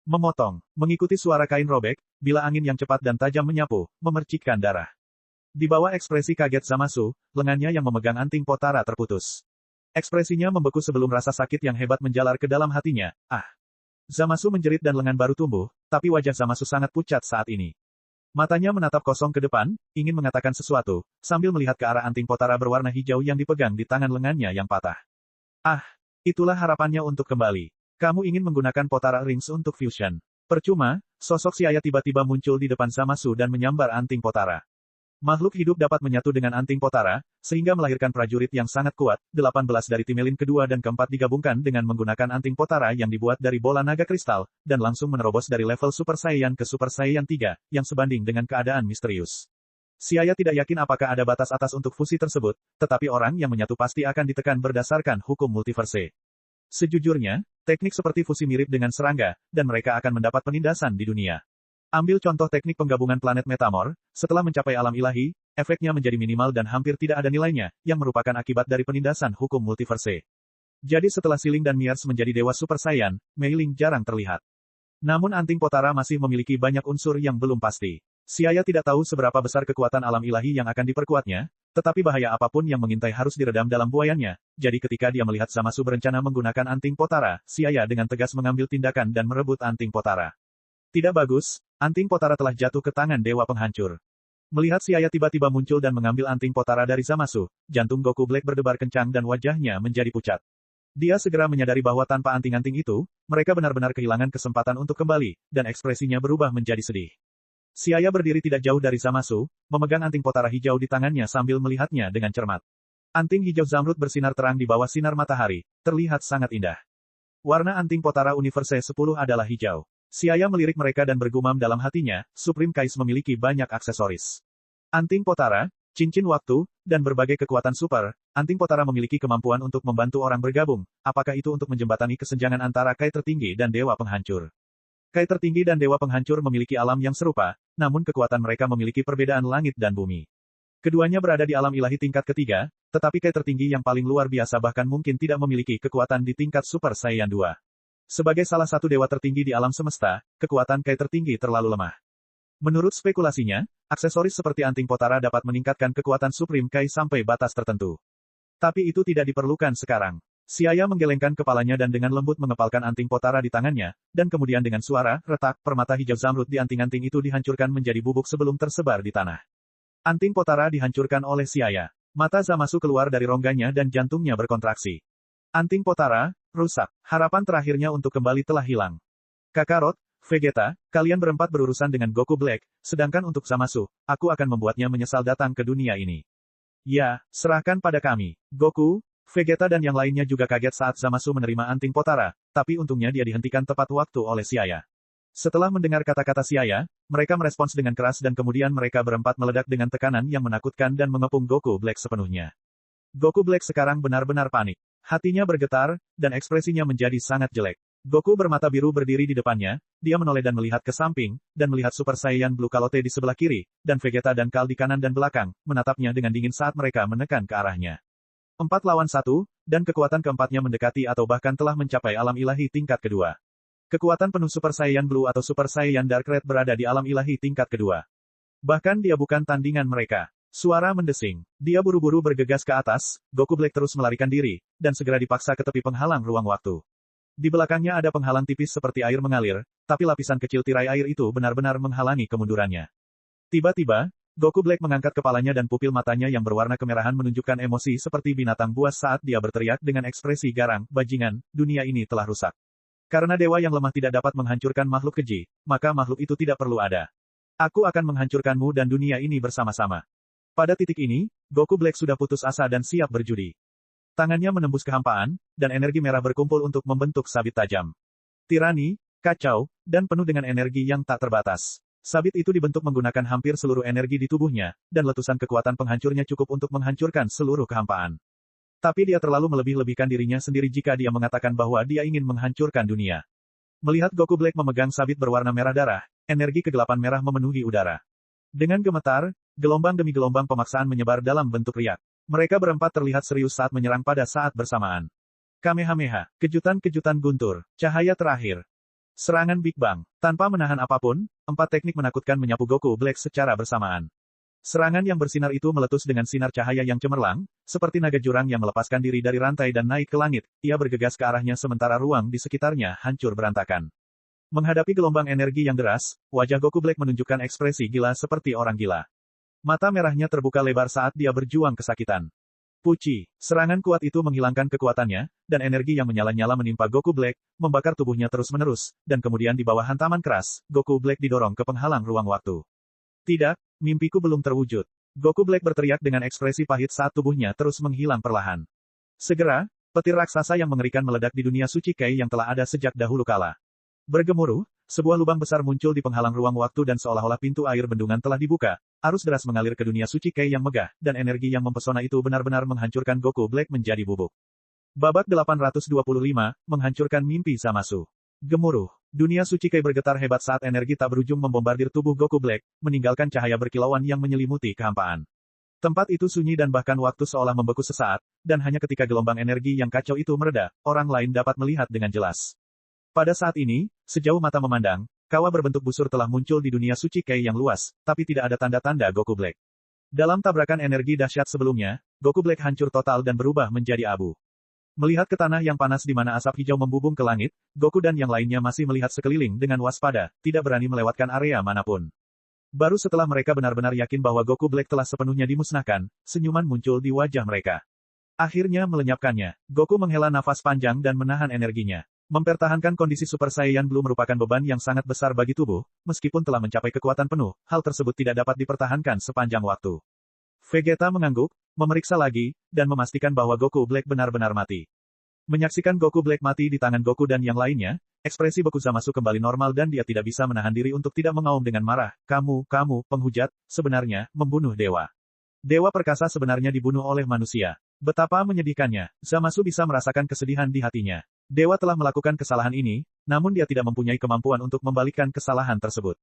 Memotong, mengikuti suara kain robek, bila angin yang cepat dan tajam menyapu, memercikkan darah. Di bawah ekspresi kaget Zamasu, lengannya yang memegang anting potara terputus. Ekspresinya membeku sebelum rasa sakit yang hebat menjalar ke dalam hatinya. Zamasu menjerit dan lengan baru tumbuh, tapi wajah Zamasu sangat pucat saat ini. Matanya menatap kosong ke depan, ingin mengatakan sesuatu, sambil melihat ke arah anting potara berwarna hijau yang dipegang di tangan lengannya yang patah. Itulah harapannya untuk kembali. Kamu ingin menggunakan potara rings untuk fusion. Percuma, sosok Siaya tiba-tiba muncul di depan Zamasu dan menyambar anting potara. Makhluk hidup dapat menyatu dengan anting potara, sehingga melahirkan prajurit yang sangat kuat, 18 dari tim Elin kedua dan keempat digabungkan dengan menggunakan anting potara yang dibuat dari bola naga kristal, dan langsung menerobos dari level Super Saiyan ke Super Saiyan 3, yang sebanding dengan keadaan misterius. Siaya tidak yakin apakah ada batas atas untuk fusi tersebut, tetapi orang yang menyatu pasti akan ditekan berdasarkan hukum multiverse. Sejujurnya, teknik seperti fusi mirip dengan serangga, dan mereka akan mendapat penindasan di dunia. Ambil contoh teknik penggabungan planet Metamor, setelah mencapai alam ilahi, efeknya menjadi minimal dan hampir tidak ada nilainya, yang merupakan akibat dari penindasan hukum multiverse. Jadi setelah Siling dan Miers menjadi dewa Super Saiyan, Mei Ling jarang terlihat. Namun anting potara masih memiliki banyak unsur yang belum pasti. Siaya tidak tahu seberapa besar kekuatan alam ilahi yang akan diperkuatnya, tetapi bahaya apapun yang mengintai harus diredam dalam buayannya, jadi ketika dia melihat Zamasu berencana menggunakan anting potara, Siaya dengan tegas mengambil tindakan dan merebut anting potara. Tidak bagus, anting potara telah jatuh ke tangan dewa penghancur. Melihat Siaya tiba-tiba muncul dan mengambil anting potara dari Zamasu, jantung Goku Black berdebar kencang dan wajahnya menjadi pucat. Dia segera menyadari bahwa tanpa anting-anting itu, mereka benar-benar kehilangan kesempatan untuk kembali, dan ekspresinya berubah menjadi sedih. Xiaya berdiri tidak jauh dari Zamasu, memegang anting potara hijau di tangannya sambil melihatnya dengan cermat. Anting hijau zamrud bersinar terang di bawah sinar matahari, terlihat sangat indah. Warna anting potara Universe 10 adalah hijau. Xiaya melirik mereka dan bergumam dalam hatinya, Supreme Kais memiliki banyak aksesoris. Anting potara, cincin waktu, dan berbagai kekuatan super, anting potara memiliki kemampuan untuk membantu orang bergabung, apakah itu untuk menjembatani kesenjangan antara Kai tertinggi dan Dewa Penghancur. Kai tertinggi dan Dewa Penghancur memiliki alam yang serupa, namun kekuatan mereka memiliki perbedaan langit dan bumi. Keduanya berada di alam ilahi tingkat ketiga, tetapi Kai tertinggi yang paling luar biasa bahkan mungkin tidak memiliki kekuatan di tingkat Super Saiyan 2. Sebagai salah satu dewa tertinggi di alam semesta, kekuatan Kai tertinggi terlalu lemah. Menurut spekulasinya, aksesoris seperti anting potara dapat meningkatkan kekuatan Supreme Kai sampai batas tertentu. Tapi itu tidak diperlukan sekarang. Xiaya menggelengkan kepalanya dan dengan lembut mengepalkan anting potara di tangannya, dan kemudian dengan suara, retak, permata hijau zamrud di anting-anting itu dihancurkan menjadi bubuk sebelum tersebar di tanah. Anting potara dihancurkan oleh Xiaya. Mata Zamasu keluar dari rongganya dan jantungnya berkontraksi. Anting potara, rusak. Harapan terakhirnya untuk kembali telah hilang. Kakarot, Vegeta, kalian berempat berurusan dengan Goku Black, sedangkan untuk Zamasu, aku akan membuatnya menyesal datang ke dunia ini. Ya, serahkan pada kami. Goku, Vegeta dan yang lainnya juga kaget saat Zamasu menerima anting potara, tapi untungnya dia dihentikan tepat waktu oleh Xiaya. Setelah mendengar kata-kata Xiaya, mereka merespons dengan keras dan kemudian mereka berempat meledak dengan tekanan yang menakutkan dan mengepung Goku Black sepenuhnya. Goku Black sekarang benar-benar panik. Hatinya bergetar, dan ekspresinya menjadi sangat jelek. Goku bermata biru berdiri di depannya, dia menoleh dan melihat ke samping, dan melihat Super Saiyan Blue Kalote di sebelah kiri, dan Vegeta dan Kal di kanan dan belakang, menatapnya dengan dingin saat mereka menekan ke arahnya. 4 lawan 1, dan kekuatan keempatnya mendekati atau bahkan telah mencapai alam ilahi tingkat kedua. Kekuatan penuh Super Saiyan Blue atau Super Saiyan Dark Red berada di alam ilahi tingkat kedua. Bahkan dia bukan tandingan mereka. Suara mendesing. Dia buru-buru bergegas ke atas, Goku Black terus melarikan diri, dan segera dipaksa ke tepi penghalang ruang waktu. Di belakangnya ada penghalang tipis seperti air mengalir, tapi lapisan kecil tirai air itu benar-benar menghalangi kemundurannya. Tiba-tiba, Goku Black mengangkat kepalanya dan pupil matanya yang berwarna kemerahan menunjukkan emosi seperti binatang buas saat dia berteriak dengan ekspresi garang, bajingan, dunia ini telah rusak. Karena dewa yang lemah tidak dapat menghancurkan makhluk keji, maka makhluk itu tidak perlu ada. Aku akan menghancurkanmu dan dunia ini bersama-sama. Pada titik ini, Goku Black sudah putus asa dan siap berjudi. Tangannya menembus kehampaan, dan energi merah berkumpul untuk membentuk sabit tajam. Tirani, kacau, dan penuh dengan energi yang tak terbatas. Sabit itu dibentuk menggunakan hampir seluruh energi di tubuhnya, dan letusan kekuatan penghancurnya cukup untuk menghancurkan seluruh kehampaan. Tapi dia terlalu melebih-lebihkan dirinya sendiri jika dia mengatakan bahwa dia ingin menghancurkan dunia. Melihat Goku Black memegang sabit berwarna merah darah, energi kegelapan merah memenuhi udara. Dengan gemetar, gelombang demi gelombang pemaksaan menyebar dalam bentuk riak. Mereka berempat terlihat serius saat menyerang pada saat bersamaan. Kamehameha, kejutan-kejutan guntur, cahaya terakhir. Serangan Big Bang. Tanpa menahan apapun, 4 teknik menakutkan menyapu Goku Black secara bersamaan. Serangan yang bersinar itu meletus dengan sinar cahaya yang cemerlang, seperti naga jurang yang melepaskan diri dari rantai dan naik ke langit, ia bergegas ke arahnya sementara ruang di sekitarnya hancur berantakan. Menghadapi gelombang energi yang deras, wajah Goku Black menunjukkan ekspresi gila seperti orang gila. Mata merahnya terbuka lebar saat dia berjuang kesakitan. Puci, serangan kuat itu menghilangkan kekuatannya, dan energi yang menyala-nyala menimpa Goku Black, membakar tubuhnya terus-menerus, dan kemudian di bawah hantaman keras, Goku Black didorong ke penghalang ruang waktu. Tidak, mimpiku belum terwujud. Goku Black berteriak dengan ekspresi pahit saat tubuhnya terus menghilang perlahan. Segera, petir raksasa yang mengerikan meledak di dunia suci Kai yang telah ada sejak dahulu kala. Bergemuruh, sebuah lubang besar muncul di penghalang ruang waktu dan seolah-olah pintu air bendungan telah dibuka, arus deras mengalir ke dunia suci Kai yang megah, dan energi yang mempesona itu benar-benar menghancurkan Goku Black menjadi bubuk. Babak 825, menghancurkan mimpi Zamasu. Gemuruh. Dunia suci Kai bergetar hebat saat energi tak berujung membombardir tubuh Goku Black, meninggalkan cahaya berkilauan yang menyelimuti kehampaan. Tempat itu sunyi dan bahkan waktu seolah membeku sesaat, dan hanya ketika gelombang energi yang kacau itu mereda, orang lain dapat melihat dengan jelas. Pada saat ini, sejauh mata memandang, kawah berbentuk busur telah muncul di dunia suci Kai yang luas, tapi tidak ada tanda-tanda Goku Black. Dalam tabrakan energi dahsyat sebelumnya, Goku Black hancur total dan berubah menjadi abu. Melihat ke tanah yang panas di mana asap hijau membubung ke langit, Goku dan yang lainnya masih melihat sekeliling dengan waspada, tidak berani melewatkan area manapun. Baru setelah mereka benar-benar yakin bahwa Goku Black telah sepenuhnya dimusnahkan, senyuman muncul di wajah mereka. Akhirnya melenyapkannya, Goku menghela nafas panjang dan menahan energinya. Mempertahankan kondisi Super Saiyan Blue merupakan beban yang sangat besar bagi tubuh, meskipun telah mencapai kekuatan penuh, hal tersebut tidak dapat dipertahankan sepanjang waktu. Vegeta mengangguk, memeriksa lagi, dan memastikan bahwa Goku Black benar-benar mati. Menyaksikan Goku Black mati di tangan Goku dan yang lainnya, ekspresi Boku Zamasu kembali normal dan dia tidak bisa menahan diri untuk tidak mengaum dengan marah. Kamu, penghujat, sebenarnya, membunuh dewa. Dewa perkasa sebenarnya dibunuh oleh manusia. Betapa menyedihkannya, Zamasu bisa merasakan kesedihan di hatinya. Dewa telah melakukan kesalahan ini, namun dia tidak mempunyai kemampuan untuk membalikkan kesalahan tersebut.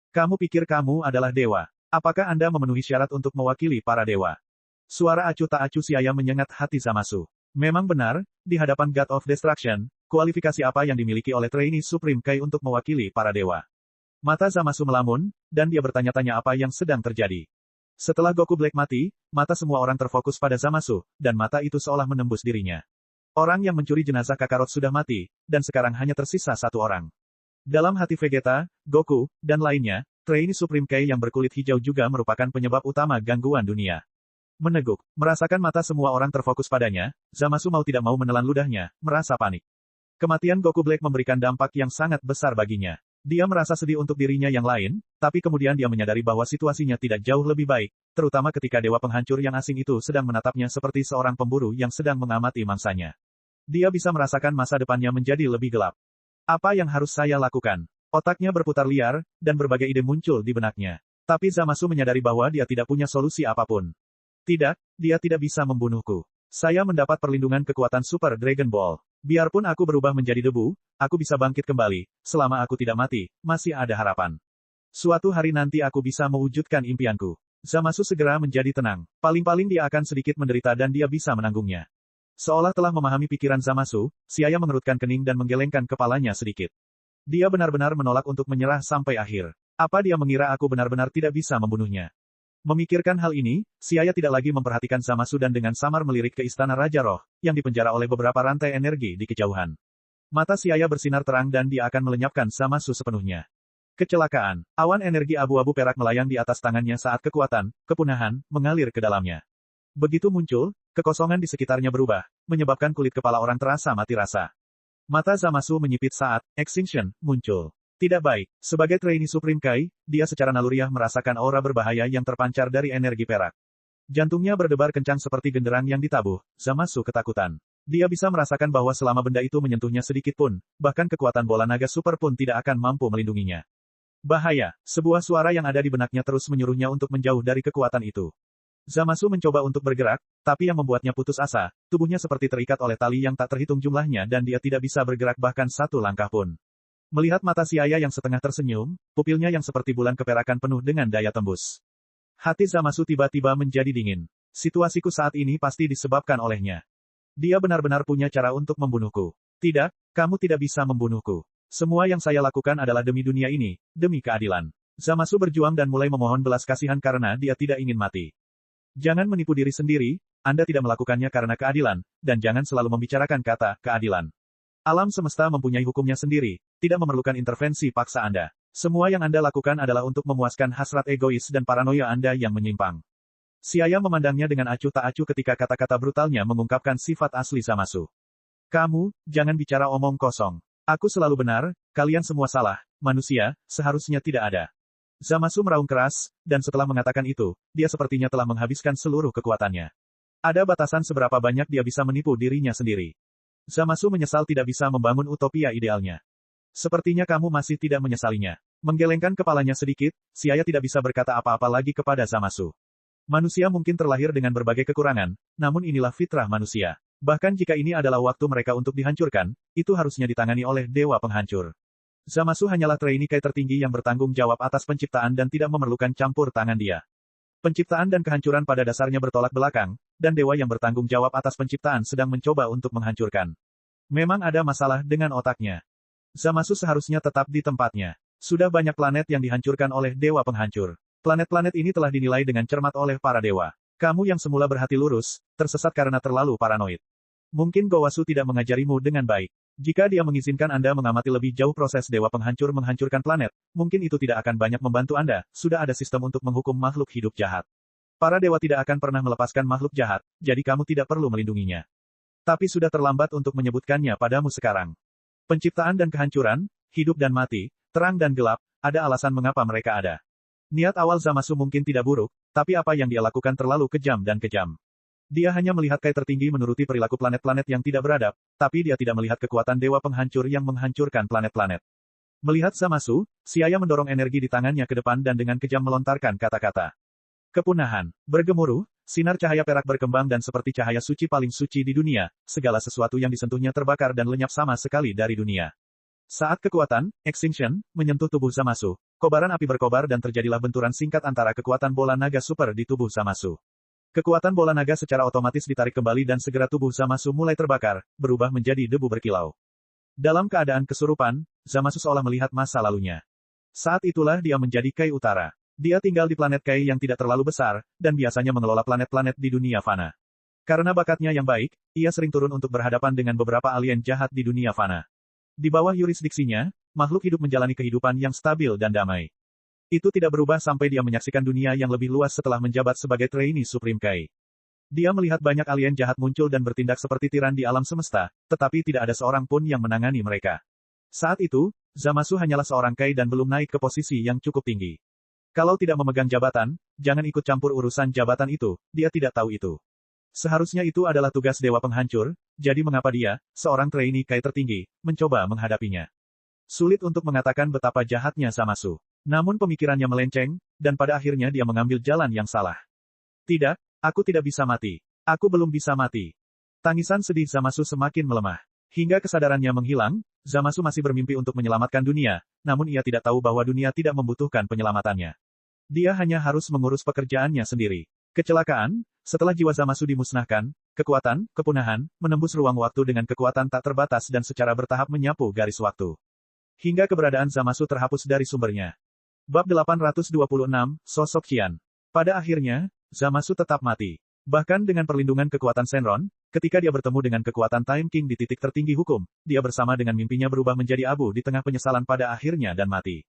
Kamu pikir kamu adalah dewa? Apakah Anda memenuhi syarat untuk mewakili para dewa? Suara acuh tak acuh siaya menyengat hati Zamasu. Memang benar, di hadapan God of Destruction, kualifikasi apa yang dimiliki oleh trainee Supreme Kai untuk mewakili para dewa? Mata Zamasu melamun, dan dia bertanya-tanya apa yang sedang terjadi. Setelah Goku Black mati, mata semua orang terfokus pada Zamasu, dan mata itu seolah menembus dirinya. Orang yang mencuri jenazah Kakarot sudah mati, dan sekarang hanya tersisa satu orang. Dalam hati Vegeta, Goku, dan lainnya, trainee Supreme Kai yang berkulit hijau juga merupakan penyebab utama gangguan dunia. Meneguk, merasakan mata semua orang terfokus padanya, Zamasu mau tidak mau menelan ludahnya, merasa panik. Kematian Goku Black memberikan dampak yang sangat besar baginya. Dia merasa sedih untuk dirinya yang lain, tapi kemudian dia menyadari bahwa situasinya tidak jauh lebih baik, terutama ketika dewa penghancur yang asing itu sedang menatapnya seperti seorang pemburu yang sedang mengamati mangsanya. Dia bisa merasakan masa depannya menjadi lebih gelap. Apa yang harus saya lakukan? Otaknya berputar liar, dan berbagai ide muncul di benaknya. Tapi Zamasu menyadari bahwa dia tidak punya solusi apapun. Tidak, dia tidak bisa membunuhku. Saya mendapat perlindungan kekuatan Super Dragon Ball. Biarpun aku berubah menjadi debu, aku bisa bangkit kembali. Selama aku tidak mati, masih ada harapan. Suatu hari nanti aku bisa mewujudkan impianku. Zamasu segera menjadi tenang. Paling-paling dia akan sedikit menderita dan dia bisa menanggungnya. Seolah telah memahami pikiran Zamasu, Siaya mengerutkan kening dan menggelengkan kepalanya sedikit. Dia benar-benar menolak untuk menyerah sampai akhir. Apa dia mengira aku benar-benar tidak bisa membunuhnya? Memikirkan hal ini, Siaya tidak lagi memperhatikan Zamasu dan dengan samar melirik ke Istana Raja Roh, yang dipenjara oleh beberapa rantai energi di kejauhan. Mata Siaya bersinar terang dan dia akan melenyapkan Zamasu sepenuhnya. Kecelakaan. Awan energi abu-abu perak melayang di atas tangannya saat kekuatan, kepunahan, mengalir ke dalamnya. Begitu muncul, kekosongan di sekitarnya berubah, menyebabkan kulit kepala orang terasa mati rasa. Mata Zamasu menyipit saat Extinction muncul. Tidak baik. Sebagai trainee Supreme Kai, dia secara naluriah merasakan aura berbahaya yang terpancar dari energi perak. Jantungnya berdebar kencang seperti genderang yang ditabuh. Zamasu ketakutan. Dia bisa merasakan bahwa selama benda itu menyentuhnya sedikit pun, bahkan kekuatan bola naga super pun tidak akan mampu melindunginya. Bahaya. Sebuah suara yang ada di benaknya terus menyuruhnya untuk menjauh dari kekuatan itu. Zamasu mencoba untuk bergerak, tapi yang membuatnya putus asa, tubuhnya seperti terikat oleh tali yang tak terhitung jumlahnya dan dia tidak bisa bergerak bahkan satu langkah pun. Melihat mata Siaya yang setengah tersenyum, pupilnya yang seperti bulan keperakan penuh dengan daya tembus. Hati Zamasu tiba-tiba menjadi dingin. Situasiku saat ini pasti disebabkan olehnya. Dia benar-benar punya cara untuk membunuhku. Tidak, kamu tidak bisa membunuhku. Semua yang saya lakukan adalah demi dunia ini, demi keadilan. Zamasu berjuang dan mulai memohon belas kasihan karena dia tidak ingin mati. Jangan menipu diri sendiri, Anda tidak melakukannya karena keadilan, dan jangan selalu membicarakan kata keadilan. Alam semesta mempunyai hukumnya sendiri, tidak memerlukan intervensi paksa Anda. Semua yang Anda lakukan adalah untuk memuaskan hasrat egois dan paranoia Anda yang menyimpang. Siaya memandangnya dengan acuh tak acuh ketika kata-kata brutalnya mengungkapkan sifat asli Zamasu. Kamu, jangan bicara omong kosong. Aku selalu benar, kalian semua salah, manusia, seharusnya tidak ada. Zamasu meraung keras, dan setelah mengatakan itu, dia sepertinya telah menghabiskan seluruh kekuatannya. Ada batasan seberapa banyak dia bisa menipu dirinya sendiri. Zamasu menyesal tidak bisa membangun utopia idealnya. Sepertinya kamu masih tidak menyesalinya. Menggelengkan kepalanya sedikit, Siaya tidak bisa berkata apa-apa lagi kepada Zamasu. Manusia mungkin terlahir dengan berbagai kekurangan, namun inilah fitrah manusia. Bahkan jika ini adalah waktu mereka untuk dihancurkan, itu harusnya ditangani oleh dewa penghancur. Zamasu hanyalah trainee Kai tertinggi yang bertanggung jawab atas penciptaan dan tidak memerlukan campur tangan dia. Penciptaan dan kehancuran pada dasarnya bertolak belakang, dan dewa yang bertanggung jawab atas penciptaan sedang mencoba untuk menghancurkan. Memang ada masalah dengan otaknya. Zamasu seharusnya tetap di tempatnya. Sudah banyak planet yang dihancurkan oleh dewa penghancur. Planet-planet ini telah dinilai dengan cermat oleh para dewa. Kamu yang semula berhati lurus, tersesat karena terlalu paranoid. Mungkin Gowasu tidak mengajarimu dengan baik. Jika dia mengizinkan Anda mengamati lebih jauh proses dewa penghancur menghancurkan planet, mungkin itu tidak akan banyak membantu Anda, sudah ada sistem untuk menghukum makhluk hidup jahat. Para dewa tidak akan pernah melepaskan makhluk jahat, jadi kamu tidak perlu melindunginya. Tapi sudah terlambat untuk menyebutkannya padamu sekarang. Penciptaan dan kehancuran, hidup dan mati, terang dan gelap, ada alasan mengapa mereka ada. Niat awal Zamasu mungkin tidak buruk, tapi apa yang dia lakukan terlalu kejam dan kejam. Dia hanya melihat Kai tertinggi menuruti perilaku planet-planet yang tidak beradab, tapi dia tidak melihat kekuatan dewa penghancur yang menghancurkan planet-planet. Melihat Zamasu, Xiaya mendorong energi di tangannya ke depan dan dengan kejam melontarkan kata-kata. Kepunahan. Bergemuruh, sinar cahaya perak berkembang dan seperti cahaya suci paling suci di dunia, segala sesuatu yang disentuhnya terbakar dan lenyap sama sekali dari dunia. Saat kekuatan, Extinction, menyentuh tubuh Zamasu, kobaran api berkobar dan terjadilah benturan singkat antara kekuatan bola naga super di tubuh Zamasu. Kekuatan bola naga secara otomatis ditarik kembali dan segera tubuh Zamasu mulai terbakar, berubah menjadi debu berkilau. Dalam keadaan kesurupan, Zamasu seolah melihat masa lalunya. Saat itulah dia menjadi Kai Utara. Dia tinggal di planet Kai yang tidak terlalu besar, dan biasanya mengelola planet-planet di dunia fana. Karena bakatnya yang baik, ia sering turun untuk berhadapan dengan beberapa alien jahat di dunia fana. Di bawah yurisdiksinya, makhluk hidup menjalani kehidupan yang stabil dan damai. Itu tidak berubah sampai dia menyaksikan dunia yang lebih luas setelah menjabat sebagai trainee Supreme Kai. Dia melihat banyak alien jahat muncul dan bertindak seperti tiran di alam semesta, tetapi tidak ada seorang pun yang menangani mereka. Saat itu, Zamasu hanyalah seorang Kai dan belum naik ke posisi yang cukup tinggi. Kalau tidak memegang jabatan, jangan ikut campur urusan jabatan itu, dia tidak tahu itu. Seharusnya itu adalah tugas dewa penghancur, jadi mengapa dia, seorang trainee Kai tertinggi, mencoba menghadapinya? Sulit untuk mengatakan betapa jahatnya Zamasu. Namun pemikirannya melenceng, dan pada akhirnya dia mengambil jalan yang salah. Tidak, aku tidak bisa mati. Aku belum bisa mati. Tangisan sedih Zamasu semakin melemah. Hingga kesadarannya menghilang, Zamasu masih bermimpi untuk menyelamatkan dunia, namun ia tidak tahu bahwa dunia tidak membutuhkan penyelamatannya. Dia hanya harus mengurus pekerjaannya sendiri. Kecelakaan, setelah jiwa Zamasu dimusnahkan, kekuatan, kepunahan, menembus ruang waktu dengan kekuatan tak terbatas dan secara bertahap menyapu garis waktu. Hingga keberadaan Zamasu terhapus dari sumbernya. Bab 826, Sosok Qian. Pada akhirnya, Zamasu tetap mati. Bahkan dengan perlindungan kekuatan Shenron, ketika dia bertemu dengan kekuatan Time King di titik tertinggi hukum, dia bersama dengan mimpinya berubah menjadi abu di tengah penyesalan pada akhirnya dan mati.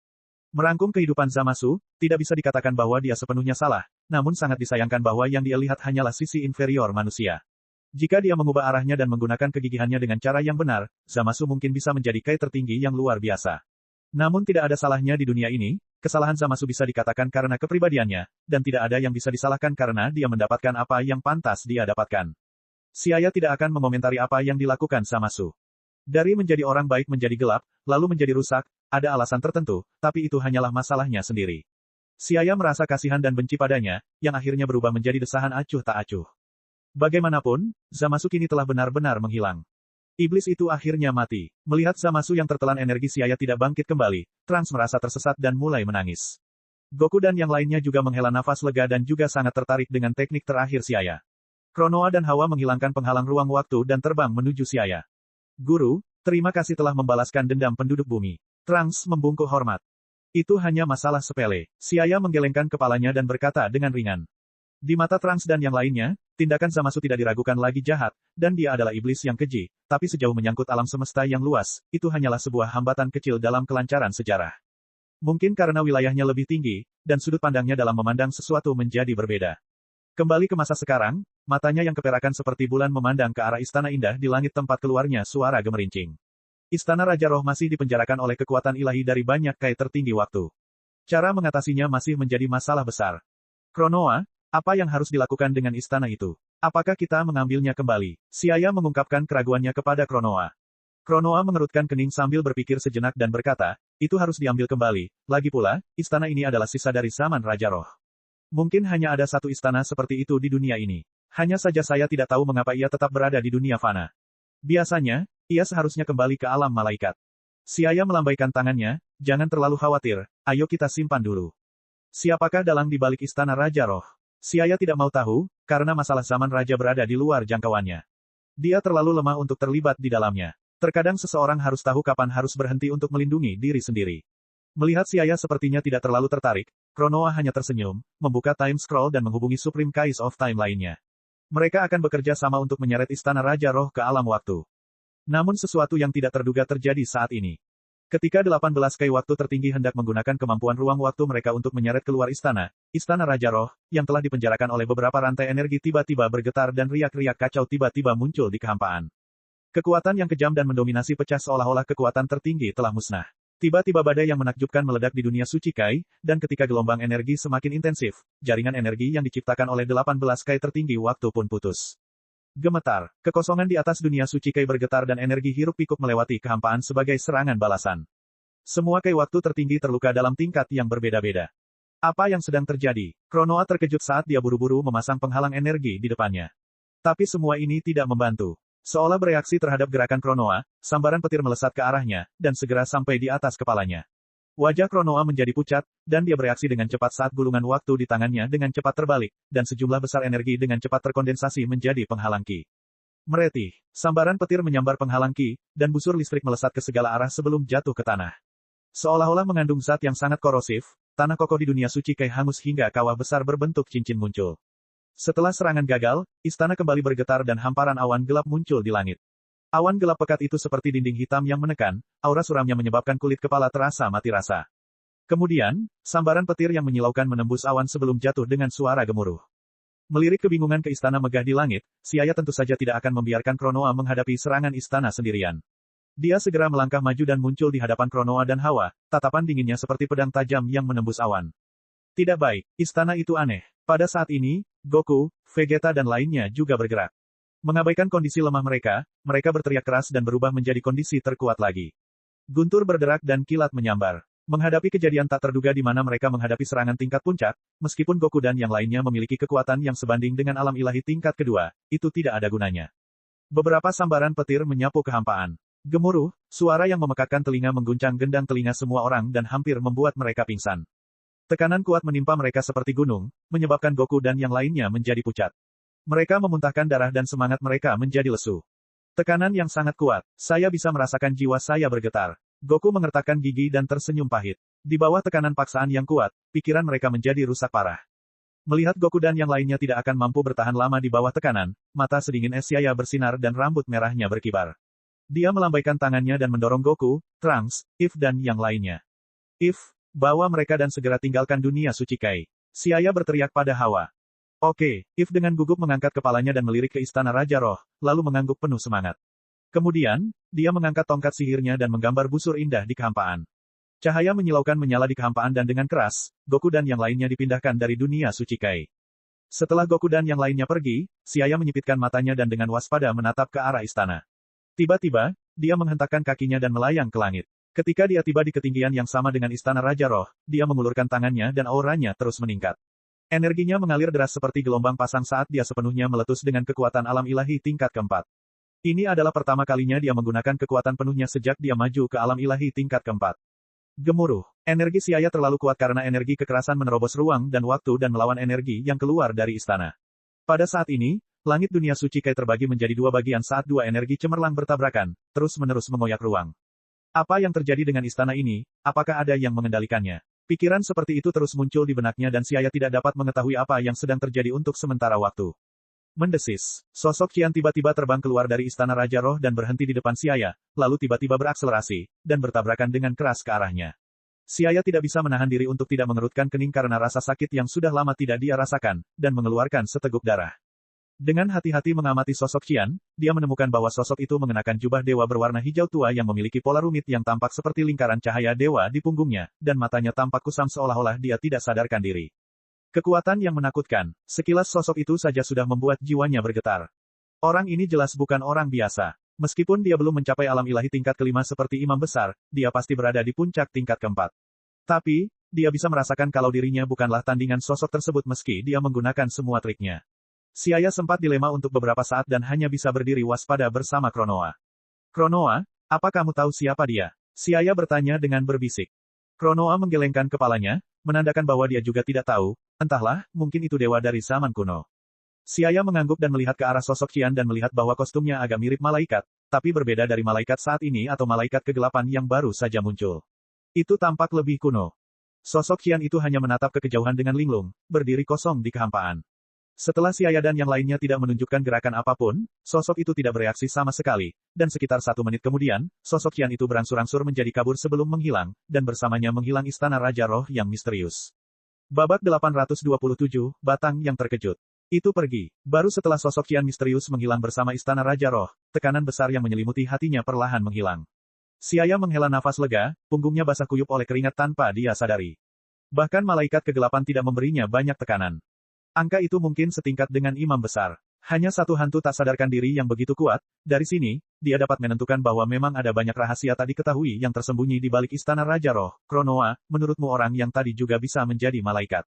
Merangkum kehidupan Zamasu, tidak bisa dikatakan bahwa dia sepenuhnya salah, namun sangat disayangkan bahwa yang dia lihat hanyalah sisi inferior manusia. Jika dia mengubah arahnya dan menggunakan kegigihannya dengan cara yang benar, Zamasu mungkin bisa menjadi Kai tertinggi yang luar biasa. Namun tidak ada salahnya di dunia ini, kesalahan Zamasu bisa dikatakan karena kepribadiannya, dan tidak ada yang bisa disalahkan karena dia mendapatkan apa yang pantas dia dapatkan. Xiaya tidak akan mengomentari apa yang dilakukan Zamasu. Dari menjadi orang baik menjadi gelap, lalu menjadi rusak, ada alasan tertentu, tapi itu hanyalah masalahnya sendiri. Xiaya merasa kasihan dan benci padanya, yang akhirnya berubah menjadi desahan acuh tak acuh. Bagaimanapun, Zamasu kini telah benar-benar menghilang. Iblis itu akhirnya mati. Melihat Zamasu yang tertelan energi Xiaya tidak bangkit kembali, Trunks merasa tersesat dan mulai menangis. Goku dan yang lainnya juga menghela nafas lega dan juga sangat tertarik dengan teknik terakhir Xiaya. Kronoa dan Hawa menghilangkan penghalang ruang waktu dan terbang menuju Xiaya. Guru, terima kasih telah membalaskan dendam penduduk bumi. Trunks membungkuk hormat. Itu hanya masalah sepele. Xiaya menggelengkan kepalanya dan berkata dengan ringan. Di mata Trunks dan yang lainnya, tindakan Zamasu tidak diragukan lagi jahat, dan dia adalah iblis yang keji, tapi sejauh menyangkut alam semesta yang luas, itu hanyalah sebuah hambatan kecil dalam kelancaran sejarah. Mungkin karena wilayahnya lebih tinggi, dan sudut pandangnya dalam memandang sesuatu menjadi berbeda. Kembali ke masa sekarang, matanya yang keperakan seperti bulan memandang ke arah istana indah di langit tempat keluarnya suara gemerincing. Istana Raja Roh masih dipenjarakan oleh kekuatan ilahi dari banyak Kai tertinggi waktu. Cara mengatasinya masih menjadi masalah besar. Kronoa, apa yang harus dilakukan dengan istana itu? Apakah kita mengambilnya kembali? Xiaya mengungkapkan keraguannya kepada Kronoa. Kronoa mengerutkan kening sambil berpikir sejenak dan berkata, itu harus diambil kembali. Lagi pula, istana ini adalah sisa dari zaman Raja Roh. Mungkin hanya ada satu istana seperti itu di dunia ini. Hanya saja saya tidak tahu mengapa ia tetap berada di dunia fana. Biasanya, ia seharusnya kembali ke alam malaikat. Xiaya melambaikan tangannya, jangan terlalu khawatir, ayo kita simpan dulu. Siapakah dalang di balik istana Raja Roh? Xiaya tidak mau tahu, karena masalah zaman raja berada di luar jangkauannya. Dia terlalu lemah untuk terlibat di dalamnya. Terkadang seseorang harus tahu kapan harus berhenti untuk melindungi diri sendiri. Melihat Xiaya sepertinya tidak terlalu tertarik, Kronoa hanya tersenyum, membuka time scroll dan menghubungi Supreme Kais of Time lainnya. Mereka akan bekerja sama untuk menyeret istana Raja Roh ke alam waktu. Namun sesuatu yang tidak terduga terjadi saat ini. Ketika 18 Kai waktu tertinggi hendak menggunakan kemampuan ruang waktu mereka untuk menyeret keluar istana Raja Roh, yang telah dipenjarakan oleh beberapa rantai energi tiba-tiba bergetar dan riak-riak kacau tiba-tiba muncul di kehampaan. Kekuatan yang kejam dan mendominasi pecah seolah-olah kekuatan tertinggi telah musnah. Tiba-tiba badai yang menakjubkan meledak di dunia suci Kai, dan ketika gelombang energi semakin intensif, jaringan energi yang diciptakan oleh 18 Kai tertinggi waktu pun putus. Gemetar, kekosongan di atas dunia suci Kai bergetar dan energi hiruk pikuk melewati kehampaan sebagai serangan balasan. Semua Kai waktu tertinggi terluka dalam tingkat yang berbeda-beda. Apa yang sedang terjadi? Kronoa terkejut saat dia buru-buru memasang penghalang energi di depannya. Tapi semua ini tidak membantu. Seolah bereaksi terhadap gerakan Kronoa, sambaran petir melesat ke arahnya, dan segera sampai di atas kepalanya. Wajah Kronoa menjadi pucat, dan dia bereaksi dengan cepat saat gulungan waktu di tangannya dengan cepat terbalik, dan sejumlah besar energi dengan cepat terkondensasi menjadi penghalang Ki. Meretih, sambaran petir menyambar penghalang Ki, dan busur listrik melesat ke segala arah sebelum jatuh ke tanah. Seolah-olah mengandung zat yang sangat korosif, tanah kokoh di dunia suci Kai hangus hingga kawah besar berbentuk cincin muncul. Setelah serangan gagal, istana kembali bergetar dan hamparan awan gelap muncul di langit. Awan gelap pekat itu seperti dinding hitam yang menekan, aura suramnya menyebabkan kulit kepala terasa mati rasa. Kemudian, sambaran petir yang menyilaukan menembus awan sebelum jatuh dengan suara gemuruh. Melirik kebingungan ke istana megah di langit, Siaya tentu saja tidak akan membiarkan Kronoa menghadapi serangan istana sendirian. Dia segera melangkah maju dan muncul di hadapan Kronoa dan Hawa, tatapan dinginnya seperti pedang tajam yang menembus awan. Tidak baik, istana itu aneh. Pada saat ini, Goku, Vegeta dan lainnya juga bergerak. Mengabaikan kondisi lemah mereka, mereka berteriak keras dan berubah menjadi kondisi terkuat lagi. Guntur berderak dan kilat menyambar. Menghadapi kejadian tak terduga di mana mereka menghadapi serangan tingkat puncak, meskipun Goku dan yang lainnya memiliki kekuatan yang sebanding dengan alam ilahi tingkat kedua, itu tidak ada gunanya. Beberapa sambaran petir menyapu kehampaan. Gemuruh, suara yang memekakkan telinga mengguncang gendang telinga semua orang dan hampir membuat mereka pingsan. Tekanan kuat menimpa mereka seperti gunung, menyebabkan Goku dan yang lainnya menjadi pucat. Mereka memuntahkan darah dan semangat mereka menjadi lesu. Tekanan yang sangat kuat, saya bisa merasakan jiwa saya bergetar. Goku mengertakkan gigi dan tersenyum pahit. Di bawah tekanan paksaan yang kuat, pikiran mereka menjadi rusak parah. Melihat Goku dan yang lainnya tidak akan mampu bertahan lama di bawah tekanan, mata sedingin es Siaya bersinar dan rambut merahnya berkibar. Dia melambaikan tangannya dan mendorong Goku, Trunks, If dan yang lainnya. If, bawa mereka dan segera tinggalkan dunia suci Kai. Siaya berteriak pada Hawa. Oke, If dengan gugup mengangkat kepalanya dan melirik ke istana Raja Roh, lalu mengangguk penuh semangat. Kemudian, dia mengangkat tongkat sihirnya dan menggambar busur indah di kehampaan. Cahaya menyilaukan menyala di kehampaan dan dengan keras, Goku dan yang lainnya dipindahkan dari dunia suci Kai. Setelah Goku dan yang lainnya pergi, Siaya menyipitkan matanya dan dengan waspada menatap ke arah istana. Tiba-tiba, dia menghentakkan kakinya dan melayang ke langit. Ketika dia tiba di ketinggian yang sama dengan istana Raja Roh, dia mengulurkan tangannya dan auranya terus meningkat. Energinya mengalir deras seperti gelombang pasang saat dia sepenuhnya meletus dengan kekuatan alam ilahi tingkat keempat. Ini adalah pertama kalinya dia menggunakan kekuatan penuhnya sejak dia maju ke alam ilahi tingkat keempat. Gemuruh. Energi Siaya terlalu kuat karena energi kekerasan menerobos ruang dan waktu dan melawan energi yang keluar dari istana. Pada saat ini, langit dunia suci Kai terbagi menjadi dua bagian saat dua energi cemerlang bertabrakan, terus-menerus mengoyak ruang. Apa yang terjadi dengan istana ini? Apakah ada yang mengendalikannya? Pikiran seperti itu terus muncul di benaknya dan Siaya tidak dapat mengetahui apa yang sedang terjadi untuk sementara waktu. Mendesis. Sosok Qian tiba-tiba terbang keluar dari istana Raja Roh dan berhenti di depan Siaya, lalu tiba-tiba berakselerasi, dan bertabrakan dengan keras ke arahnya. Siaya tidak bisa menahan diri untuk tidak mengerutkan kening karena rasa sakit yang sudah lama tidak dia rasakan, dan mengeluarkan seteguk darah. Dengan hati-hati mengamati sosok Qian, dia menemukan bahwa sosok itu mengenakan jubah dewa berwarna hijau tua yang memiliki pola rumit yang tampak seperti lingkaran cahaya dewa di punggungnya, dan matanya tampak kusam seolah-olah dia tidak sadarkan diri. Kekuatan yang menakutkan, sekilas sosok itu saja sudah membuat jiwanya bergetar. Orang ini jelas bukan orang biasa. Meskipun dia belum mencapai alam ilahi tingkat kelima seperti imam besar, dia pasti berada di puncak tingkat keempat. Tapi, dia bisa merasakan kalau dirinya bukanlah tandingan sosok tersebut meski dia menggunakan semua triknya. Siaya sempat dilema untuk beberapa saat dan hanya bisa berdiri waspada bersama Kronoa. Kronoa, apa kamu tahu siapa dia? Siaya bertanya dengan berbisik. Kronoa menggelengkan kepalanya, menandakan bahwa dia juga tidak tahu, entahlah, mungkin itu dewa dari zaman kuno. Siaya mengangguk dan melihat ke arah sosok Qian dan melihat bahwa kostumnya agak mirip malaikat, tapi berbeda dari malaikat saat ini atau malaikat kegelapan yang baru saja muncul. Itu tampak lebih kuno. Sosok Qian itu hanya menatap ke kejauhan dengan linglung, berdiri kosong di kehampaan. Setelah Siaya dan yang lainnya tidak menunjukkan gerakan apapun, sosok itu tidak bereaksi sama sekali, dan sekitar 1 menit kemudian, sosok Qian itu berangsur-angsur menjadi kabur sebelum menghilang, dan bersamanya menghilang istana Raja Roh yang misterius. Babak 827, Batang yang terkejut. Itu pergi. Baru setelah sosok Qian misterius menghilang bersama Istana Raja Roh, tekanan besar yang menyelimuti hatinya perlahan menghilang. Siaya menghela nafas lega, punggungnya basah kuyup oleh keringat tanpa dia sadari. Bahkan malaikat kegelapan tidak memberinya banyak tekanan. Angka itu mungkin setingkat dengan imam besar. Hanya satu hantu tak sadarkan diri yang begitu kuat, dari sini, dia dapat menentukan bahwa memang ada banyak rahasia tak diketahui yang tersembunyi di balik Istana Raja Roh. Kronoa, menurutmu orang yang tadi juga bisa menjadi malaikat?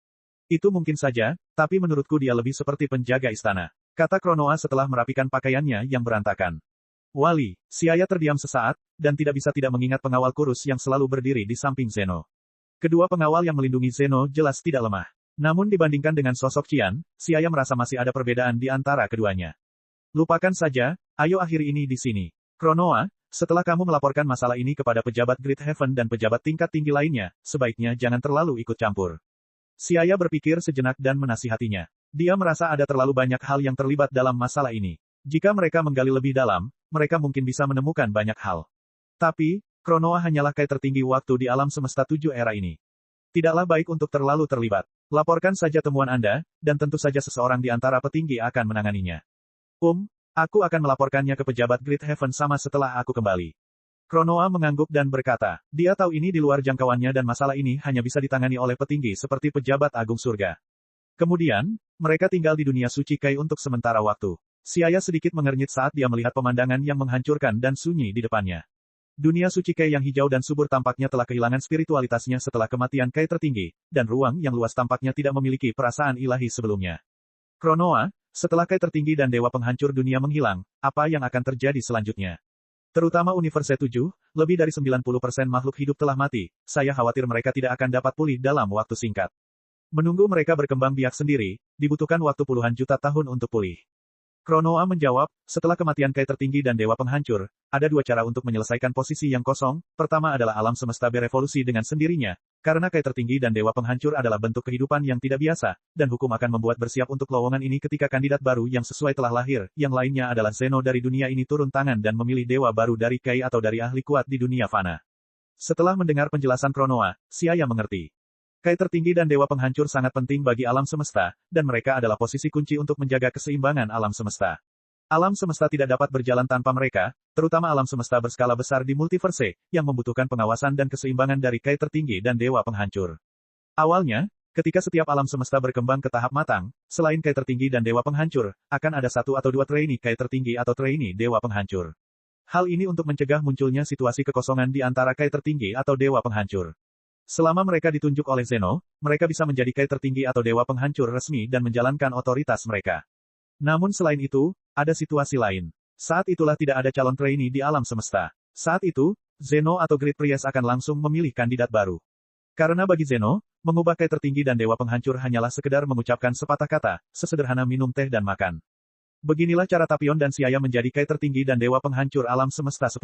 Itu mungkin saja, tapi menurutku dia lebih seperti penjaga istana. Kata Kronoa setelah merapikan pakaiannya yang berantakan. Wali, Siaya terdiam sesaat, dan tidak bisa tidak mengingat pengawal kurus yang selalu berdiri di samping Zeno. Kedua pengawal yang melindungi Zeno jelas tidak lemah. Namun dibandingkan dengan sosok Qian, Siaya merasa masih ada perbedaan di antara keduanya. Lupakan saja, ayo akhiri ini di sini. Kronoa, setelah kamu melaporkan masalah ini kepada pejabat Great Heaven dan pejabat tingkat tinggi lainnya, sebaiknya jangan terlalu ikut campur. Siaya berpikir sejenak dan menasihatinya. Dia merasa ada terlalu banyak hal yang terlibat dalam masalah ini. Jika mereka menggali lebih dalam, mereka mungkin bisa menemukan banyak hal. Tapi, Kronoa hanyalah kai tertinggi waktu di alam semesta 7 era ini. Tidaklah baik untuk terlalu terlibat. Laporkan saja temuan Anda, dan tentu saja seseorang di antara petinggi akan menanganinya. Aku akan melaporkannya ke pejabat Great Heaven sama setelah aku kembali. Kronoa mengangguk dan berkata, dia tahu ini di luar jangkauannya dan masalah ini hanya bisa ditangani oleh petinggi seperti pejabat agung surga. Kemudian, mereka tinggal di dunia suci Kai untuk sementara waktu. Siaya sedikit mengernyit saat dia melihat pemandangan yang menghancurkan dan sunyi di depannya. Dunia suci Kai yang hijau dan subur tampaknya telah kehilangan spiritualitasnya setelah kematian Kai tertinggi, dan ruang yang luas tampaknya tidak memiliki perasaan ilahi sebelumnya. Kronoa, setelah Kai tertinggi dan dewa penghancur dunia menghilang, apa yang akan terjadi selanjutnya? Terutama Universe 7, lebih dari 90% makhluk hidup telah mati, saya khawatir mereka tidak akan dapat pulih dalam waktu singkat. Menunggu mereka berkembang biak sendiri, dibutuhkan waktu puluhan juta tahun untuk pulih. Kronoa menjawab, setelah kematian Kai tertinggi dan dewa penghancur, ada dua cara untuk menyelesaikan posisi yang kosong, pertama adalah alam semesta berevolusi dengan sendirinya, karena Kai tertinggi dan dewa penghancur adalah bentuk kehidupan yang tidak biasa, dan hukum akan membuat bersiap untuk lowongan ini ketika kandidat baru yang sesuai telah lahir, yang lainnya adalah Zeno dari dunia ini turun tangan dan memilih dewa baru dari Kai atau dari ahli kuat di dunia fana. Setelah mendengar penjelasan Kronoa, Siaya mengerti. Kai tertinggi dan dewa penghancur sangat penting bagi alam semesta, dan mereka adalah posisi kunci untuk menjaga keseimbangan alam semesta. Alam semesta tidak dapat berjalan tanpa mereka, terutama alam semesta berskala besar di multiverse, yang membutuhkan pengawasan dan keseimbangan dari Kai tertinggi dan dewa penghancur. Awalnya, ketika setiap alam semesta berkembang ke tahap matang, selain Kai tertinggi dan dewa penghancur, akan ada satu atau dua trainee Kai tertinggi atau trainee dewa penghancur. Hal ini untuk mencegah munculnya situasi kekosongan di antara Kai tertinggi atau dewa penghancur. Selama mereka ditunjuk oleh Zeno, mereka bisa menjadi Kai tertinggi atau dewa penghancur resmi dan menjalankan otoritas mereka. Namun selain itu, ada situasi lain. Saat itulah tidak ada calon trainee di alam semesta. Saat itu, Zeno atau Great Priest akan langsung memilih kandidat baru. Karena bagi Zeno, mengubah Kai tertinggi dan dewa penghancur hanyalah sekedar mengucapkan sepatah kata, sesederhana minum teh dan makan. Beginilah cara Tapion dan Siaya menjadi Kai tertinggi dan dewa penghancur alam semesta 10.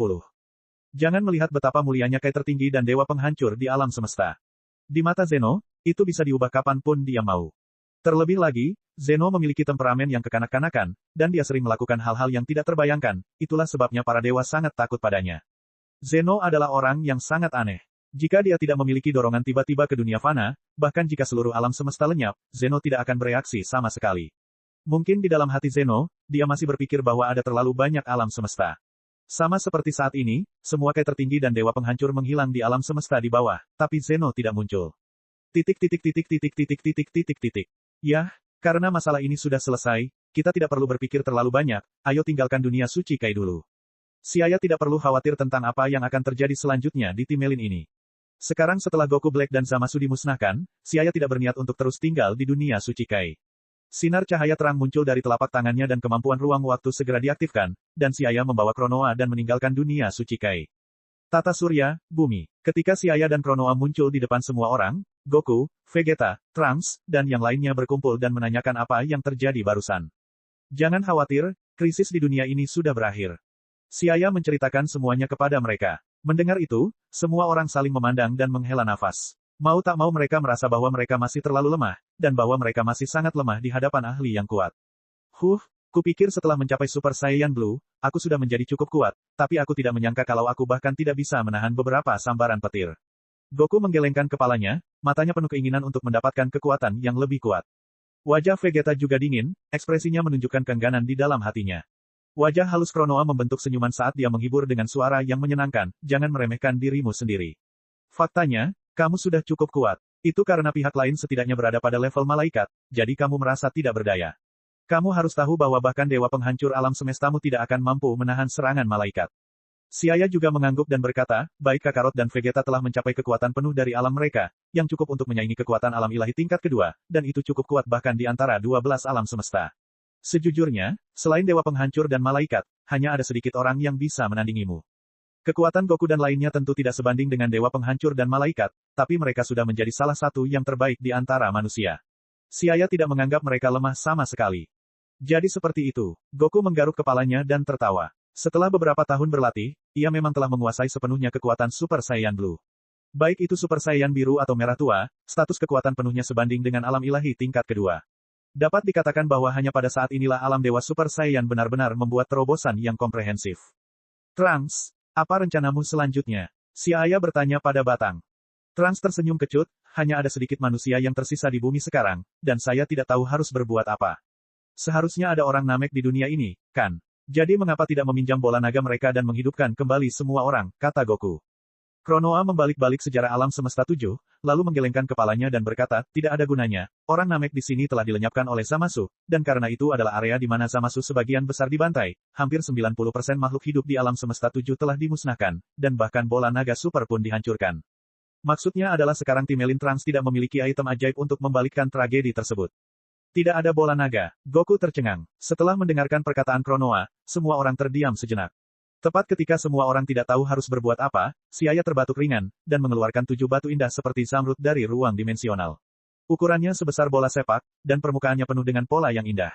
Jangan melihat betapa mulianya Kai tertinggi dan dewa penghancur di alam semesta. Di mata Zeno, itu bisa diubah kapanpun dia mau. Terlebih lagi, Zeno memiliki temperamen yang kekanak-kanakan, dan dia sering melakukan hal-hal yang tidak terbayangkan, itulah sebabnya para dewa sangat takut padanya. Zeno adalah orang yang sangat aneh. Jika dia tidak memiliki dorongan tiba-tiba ke dunia fana, bahkan jika seluruh alam semesta lenyap, Zeno tidak akan bereaksi sama sekali. Mungkin di dalam hati Zeno, dia masih berpikir bahwa ada terlalu banyak alam semesta. Sama seperti saat ini, semua Kai tertinggi dan dewa penghancur menghilang di alam semesta di bawah, tapi Zeno tidak muncul. Yah, karena masalah ini sudah selesai, kita tidak perlu berpikir terlalu banyak, ayo tinggalkan dunia suci Kai dulu. Siaya tidak perlu khawatir tentang apa yang akan terjadi selanjutnya di Timelin ini. Sekarang setelah Goku Black dan Zamasu dimusnahkan, Siaya tidak berniat untuk terus tinggal di dunia suci Kai. Sinar cahaya terang muncul dari telapak tangannya dan kemampuan ruang waktu segera diaktifkan, dan Siaya membawa Kronoa dan meninggalkan dunia suci Kai. Tata surya, bumi. Ketika Siaya dan Kronoa muncul di depan semua orang, Goku, Vegeta, Trunks, dan yang lainnya berkumpul dan menanyakan apa yang terjadi barusan. Jangan khawatir, krisis di dunia ini sudah berakhir. Siaya menceritakan semuanya kepada mereka. Mendengar itu, semua orang saling memandang dan menghela nafas. Mau tak mau mereka merasa bahwa mereka masih terlalu lemah, dan bahwa mereka masih sangat lemah di hadapan ahli yang kuat. Kupikir setelah mencapai Super Saiyan Blue, aku sudah menjadi cukup kuat, tapi aku tidak menyangka kalau aku bahkan tidak bisa menahan beberapa sambaran petir. Goku menggelengkan kepalanya, matanya penuh keinginan untuk mendapatkan kekuatan yang lebih kuat. Wajah Vegeta juga dingin, ekspresinya menunjukkan keengganan di dalam hatinya. Wajah halus Kronoa membentuk senyuman saat dia menghibur dengan suara yang menyenangkan, jangan meremehkan dirimu sendiri. Faktanya, kamu sudah cukup kuat. Itu karena pihak lain setidaknya berada pada level malaikat, jadi kamu merasa tidak berdaya. Kamu harus tahu bahwa bahkan dewa penghancur alam semestamu tidak akan mampu menahan serangan malaikat. Siaya juga mengangguk dan berkata, baik Kakarot dan Vegeta telah mencapai kekuatan penuh dari alam mereka, yang cukup untuk menyaingi kekuatan alam ilahi tingkat kedua, dan itu cukup kuat bahkan di antara 12 alam semesta. Sejujurnya, selain dewa penghancur dan malaikat, hanya ada sedikit orang yang bisa menandingimu. Kekuatan Goku dan lainnya tentu tidak sebanding dengan dewa penghancur dan malaikat, tapi mereka sudah menjadi salah satu yang terbaik di antara manusia. Siaya tidak menganggap mereka lemah sama sekali. Jadi seperti itu, Goku menggaruk kepalanya dan tertawa. Setelah beberapa tahun berlatih, ia memang telah menguasai sepenuhnya kekuatan Super Saiyan Blue. Baik itu Super Saiyan biru atau merah tua, status kekuatan penuhnya sebanding dengan alam ilahi tingkat kedua. Dapat dikatakan bahwa hanya pada saat inilah alam dewa Super Saiyan benar-benar membuat terobosan yang komprehensif. Trunks, apa rencanamu selanjutnya? Si Ayah bertanya pada Batang. Trunks tersenyum kecut, hanya ada sedikit manusia yang tersisa di bumi sekarang, dan saya tidak tahu harus berbuat apa. Seharusnya ada orang Namek di dunia ini, kan? Jadi mengapa tidak meminjam bola naga mereka dan menghidupkan kembali semua orang, kata Goku. Kronoa membalik-balik sejarah alam semesta 7, lalu menggelengkan kepalanya dan berkata, tidak ada gunanya, orang Namek di sini telah dilenyapkan oleh Zamasu, dan karena itu adalah area di mana Zamasu sebagian besar dibantai, hampir 90% makhluk hidup di alam semesta 7 telah dimusnahkan, dan bahkan bola naga super pun dihancurkan. Maksudnya adalah sekarang Timelin Trunks tidak memiliki item ajaib untuk membalikkan tragedi tersebut. Tidak ada bola naga. Goku tercengang. Setelah mendengarkan perkataan Kronoa, semua orang terdiam sejenak. Tepat ketika semua orang tidak tahu harus berbuat apa, Siaya terbatuk ringan, dan mengeluarkan 7 batu indah seperti zamrud dari ruang dimensional. Ukurannya sebesar bola sepak, dan permukaannya penuh dengan pola yang indah.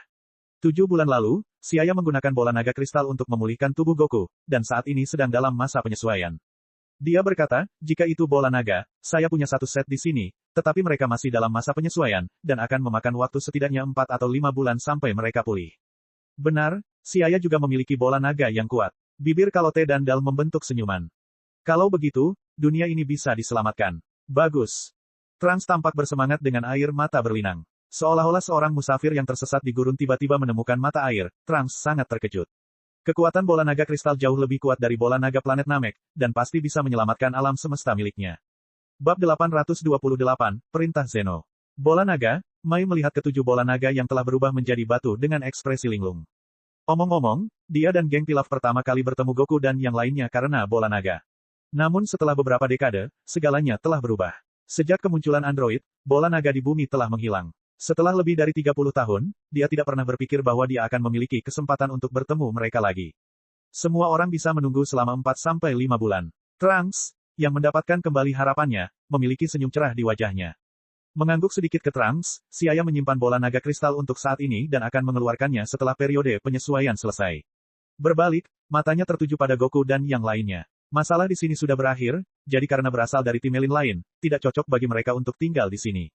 7 bulan lalu, Siaya menggunakan bola naga kristal untuk memulihkan tubuh Goku, dan saat ini sedang dalam masa penyesuaian. Dia berkata, jika itu bola naga, saya punya satu set di sini, tetapi mereka masih dalam masa penyesuaian, dan akan memakan waktu setidaknya 4 atau 5 bulan sampai mereka pulih. Benar, Siaya juga memiliki bola naga yang kuat. Bibir Kalote dan Dal membentuk senyuman. Kalau begitu, dunia ini bisa diselamatkan. Bagus. Trunks tampak bersemangat dengan air mata berlinang. Seolah-olah seorang musafir yang tersesat di gurun tiba-tiba menemukan mata air, Trunks sangat terkejut. Kekuatan bola naga kristal jauh lebih kuat dari bola naga planet Namek, dan pasti bisa menyelamatkan alam semesta miliknya. Bab 828, Perintah Zeno. Bola naga, Mai melihat ketujuh bola naga yang telah berubah menjadi batu dengan ekspresi linglung. Omong-omong, dia dan geng Pilaf pertama kali bertemu Goku dan yang lainnya karena bola naga. Namun setelah beberapa dekade, segalanya telah berubah. Sejak kemunculan android, bola naga di bumi telah menghilang. Setelah lebih dari 30 tahun, dia tidak pernah berpikir bahwa dia akan memiliki kesempatan untuk bertemu mereka lagi. Semua orang bisa menunggu selama 4-5 bulan. Trunks, yang mendapatkan kembali harapannya, memiliki senyum cerah di wajahnya. Mengangguk sedikit ke Trunks, Siaya menyimpan bola naga kristal untuk saat ini dan akan mengeluarkannya setelah periode penyesuaian selesai. Berbalik, matanya tertuju pada Goku dan yang lainnya. Masalah di sini sudah berakhir, jadi karena berasal dari Timelin lain, tidak cocok bagi mereka untuk tinggal di sini.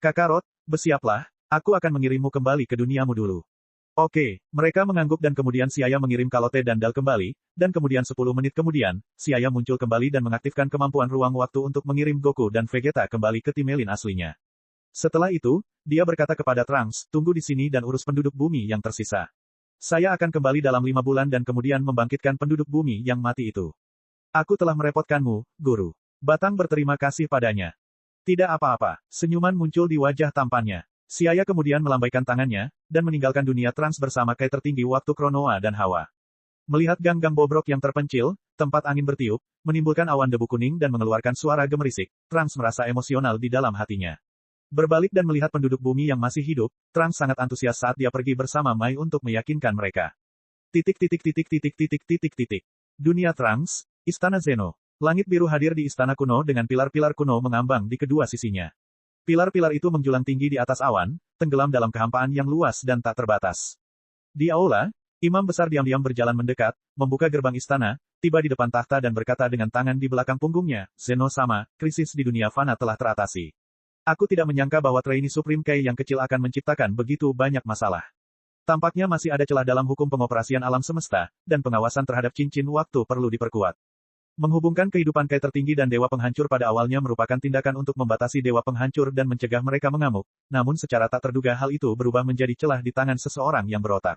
Kakarot, bersiaplah, aku akan mengirimmu kembali ke duniamu dulu. Oke, mereka mengangguk dan kemudian Siaya mengirim Kalote dan Dal kembali, dan kemudian 10 menit kemudian, Siaya muncul kembali dan mengaktifkan kemampuan ruang waktu untuk mengirim Goku dan Vegeta kembali ke Timelin aslinya. Setelah itu, dia berkata kepada Trunks, tunggu di sini dan urus penduduk bumi yang tersisa. Saya akan kembali dalam 5 bulan dan kemudian membangkitkan penduduk bumi yang mati itu. Aku telah merepotkanmu, Guru. Batang berterima kasih padanya. Tidak apa-apa, senyuman muncul di wajah tampannya. Siaya kemudian melambaikan tangannya, dan meninggalkan dunia Trunks bersama Kai tertinggi waktu Kronoa dan Hawa. Melihat gang-gang bobrok yang terpencil, tempat angin bertiup, menimbulkan awan debu kuning dan mengeluarkan suara gemerisik, Trunks merasa emosional di dalam hatinya. Berbalik dan melihat penduduk bumi yang masih hidup, Trunks sangat antusias saat dia pergi bersama Mai untuk meyakinkan mereka. Dunia Trunks, Istana Zeno. Langit biru hadir di istana kuno dengan pilar-pilar kuno mengambang di kedua sisinya. Pilar-pilar itu menjulang tinggi di atas awan, tenggelam dalam kehampaan yang luas dan tak terbatas. Di aula, imam besar diam-diam berjalan mendekat, membuka gerbang istana, tiba di depan tahta dan berkata dengan tangan di belakang punggungnya, Zeno-sama, krisis di dunia fana telah teratasi. Aku tidak menyangka bahwa trainee Supreme Kai yang kecil akan menciptakan begitu banyak masalah. Tampaknya masih ada celah dalam hukum pengoperasian alam semesta, dan pengawasan terhadap cincin waktu perlu diperkuat. Menghubungkan kehidupan Kai tertinggi dan Dewa Penghancur pada awalnya merupakan tindakan untuk membatasi Dewa Penghancur dan mencegah mereka mengamuk, namun secara tak terduga hal itu berubah menjadi celah di tangan seseorang yang berotak.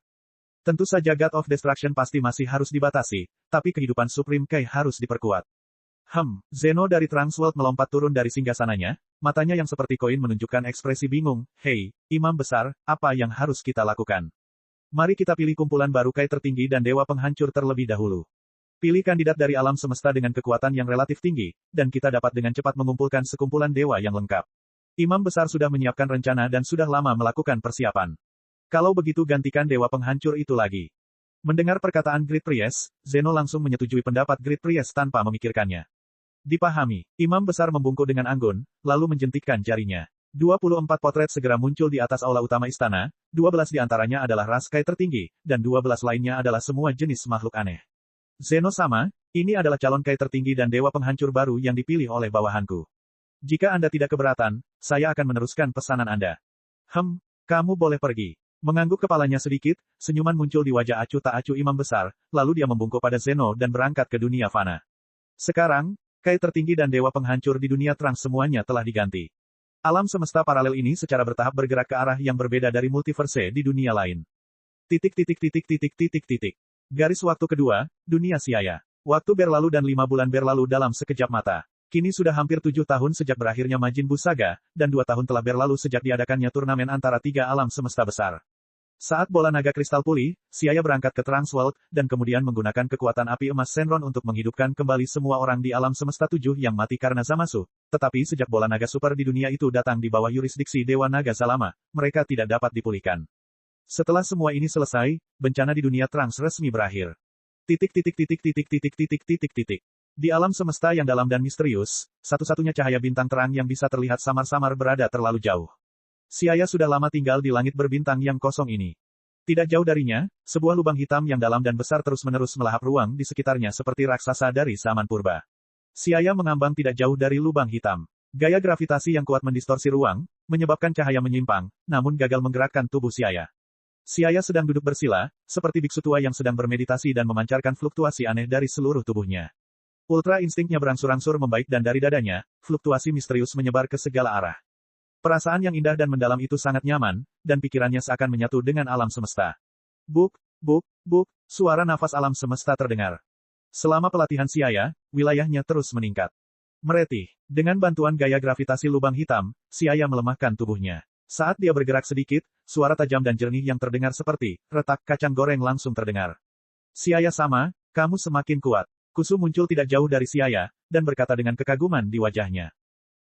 Tentu saja God of Destruction pasti masih harus dibatasi, tapi kehidupan Supreme Kai harus diperkuat. Zeno dari Trunks World melompat turun dari singgasananya, matanya yang seperti koin menunjukkan ekspresi bingung. Hei, Imam Besar, apa yang harus kita lakukan? Mari kita pilih kumpulan baru Kai tertinggi dan Dewa Penghancur terlebih dahulu. Pilih kandidat dari alam semesta dengan kekuatan yang relatif tinggi, dan kita dapat dengan cepat mengumpulkan sekumpulan dewa yang lengkap. Imam Besar sudah menyiapkan rencana dan sudah lama melakukan persiapan. Kalau begitu gantikan Dewa Penghancur itu lagi. Mendengar perkataan Great Priest, Zeno langsung menyetujui pendapat Great Priest tanpa memikirkannya. Dipahami, Imam Besar membungkuk dengan anggun, lalu menjentikkan jarinya. 24 potret segera muncul di atas aula utama istana, 12 di antaranya adalah ras Kai tertinggi, dan 12 lainnya adalah semua jenis makhluk aneh. Zeno-sama, ini adalah calon Kai tertinggi dan Dewa Penghancur baru yang dipilih oleh bawahanku. Jika Anda tidak keberatan, saya akan meneruskan pesanan Anda. Kamu boleh pergi. Mengangguk kepalanya sedikit, senyuman muncul di wajah acuh tak acuh Imam Besar, lalu dia membungkuk pada Zeno dan berangkat ke dunia fana. Sekarang, Kai tertinggi dan Dewa Penghancur di dunia terang semuanya telah diganti. Alam semesta paralel ini secara bertahap bergerak ke arah yang berbeda dari multiverse di dunia lain. Garis waktu kedua, dunia Siaya. Waktu berlalu dan 5 bulan berlalu dalam sekejap mata. Kini sudah hampir 7 tahun sejak berakhirnya Majin Buu Saga, dan 2 tahun telah berlalu sejak diadakannya turnamen antara 3 alam semesta besar. Saat bola naga kristal pulih, Siaya berangkat ke Trunks World, dan kemudian menggunakan kekuatan api emas Shenron untuk menghidupkan kembali semua orang di alam semesta 7 yang mati karena Zamasu. Tetapi sejak bola naga super di dunia itu datang di bawah yurisdiksi Dewa Naga Zalama, mereka tidak dapat dipulihkan. Setelah semua ini selesai, bencana di dunia Trunks resmi berakhir. Di alam semesta yang dalam dan misterius, satu-satunya cahaya bintang terang yang bisa terlihat samar-samar berada terlalu jauh. Siaya sudah lama tinggal di langit berbintang yang kosong ini. Tidak jauh darinya, sebuah lubang hitam yang dalam dan besar terus-menerus melahap ruang di sekitarnya seperti raksasa dari zaman purba. Siaya mengambang tidak jauh dari lubang hitam. Gaya gravitasi yang kuat mendistorsi ruang, menyebabkan cahaya menyimpang, namun gagal menggerakkan tubuh Siaya. Siaya sedang duduk bersila, seperti biksu tua yang sedang bermeditasi dan memancarkan fluktuasi aneh dari seluruh tubuhnya. Ultra instingnya berangsur-angsur membaik dan dari dadanya, fluktuasi misterius menyebar ke segala arah. Perasaan yang indah dan mendalam itu sangat nyaman, dan pikirannya seakan menyatu dengan alam semesta. Buk, suara nafas alam semesta terdengar. Selama pelatihan Siaya, wilayahnya terus meningkat. Meretih, dengan bantuan gaya gravitasi lubang hitam, Siaya melemahkan tubuhnya. Saat dia bergerak sedikit, suara tajam dan jernih yang terdengar seperti retak kacang goreng langsung terdengar. Siaya-sama, kamu semakin kuat. Kusu muncul tidak jauh dari Siaya, dan berkata dengan kekaguman di wajahnya.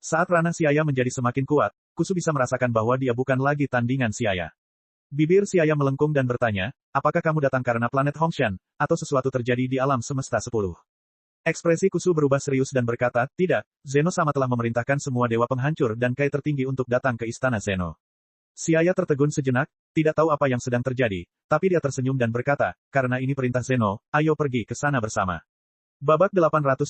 Saat ranah Siaya menjadi semakin kuat, Kusu bisa merasakan bahwa dia bukan lagi tandingan Siaya. Bibir Siaya melengkung dan bertanya, apakah kamu datang karena planet Hongshan, atau sesuatu terjadi di alam semesta 10? Ekspresi Kusu berubah serius dan berkata, tidak, Zeno-sama telah memerintahkan semua dewa penghancur dan Kai tertinggi untuk datang ke istana Zeno. Siaya tertegun sejenak, tidak tahu apa yang sedang terjadi, tapi dia tersenyum dan berkata, karena ini perintah Zeno, ayo pergi ke sana bersama. Babak 829,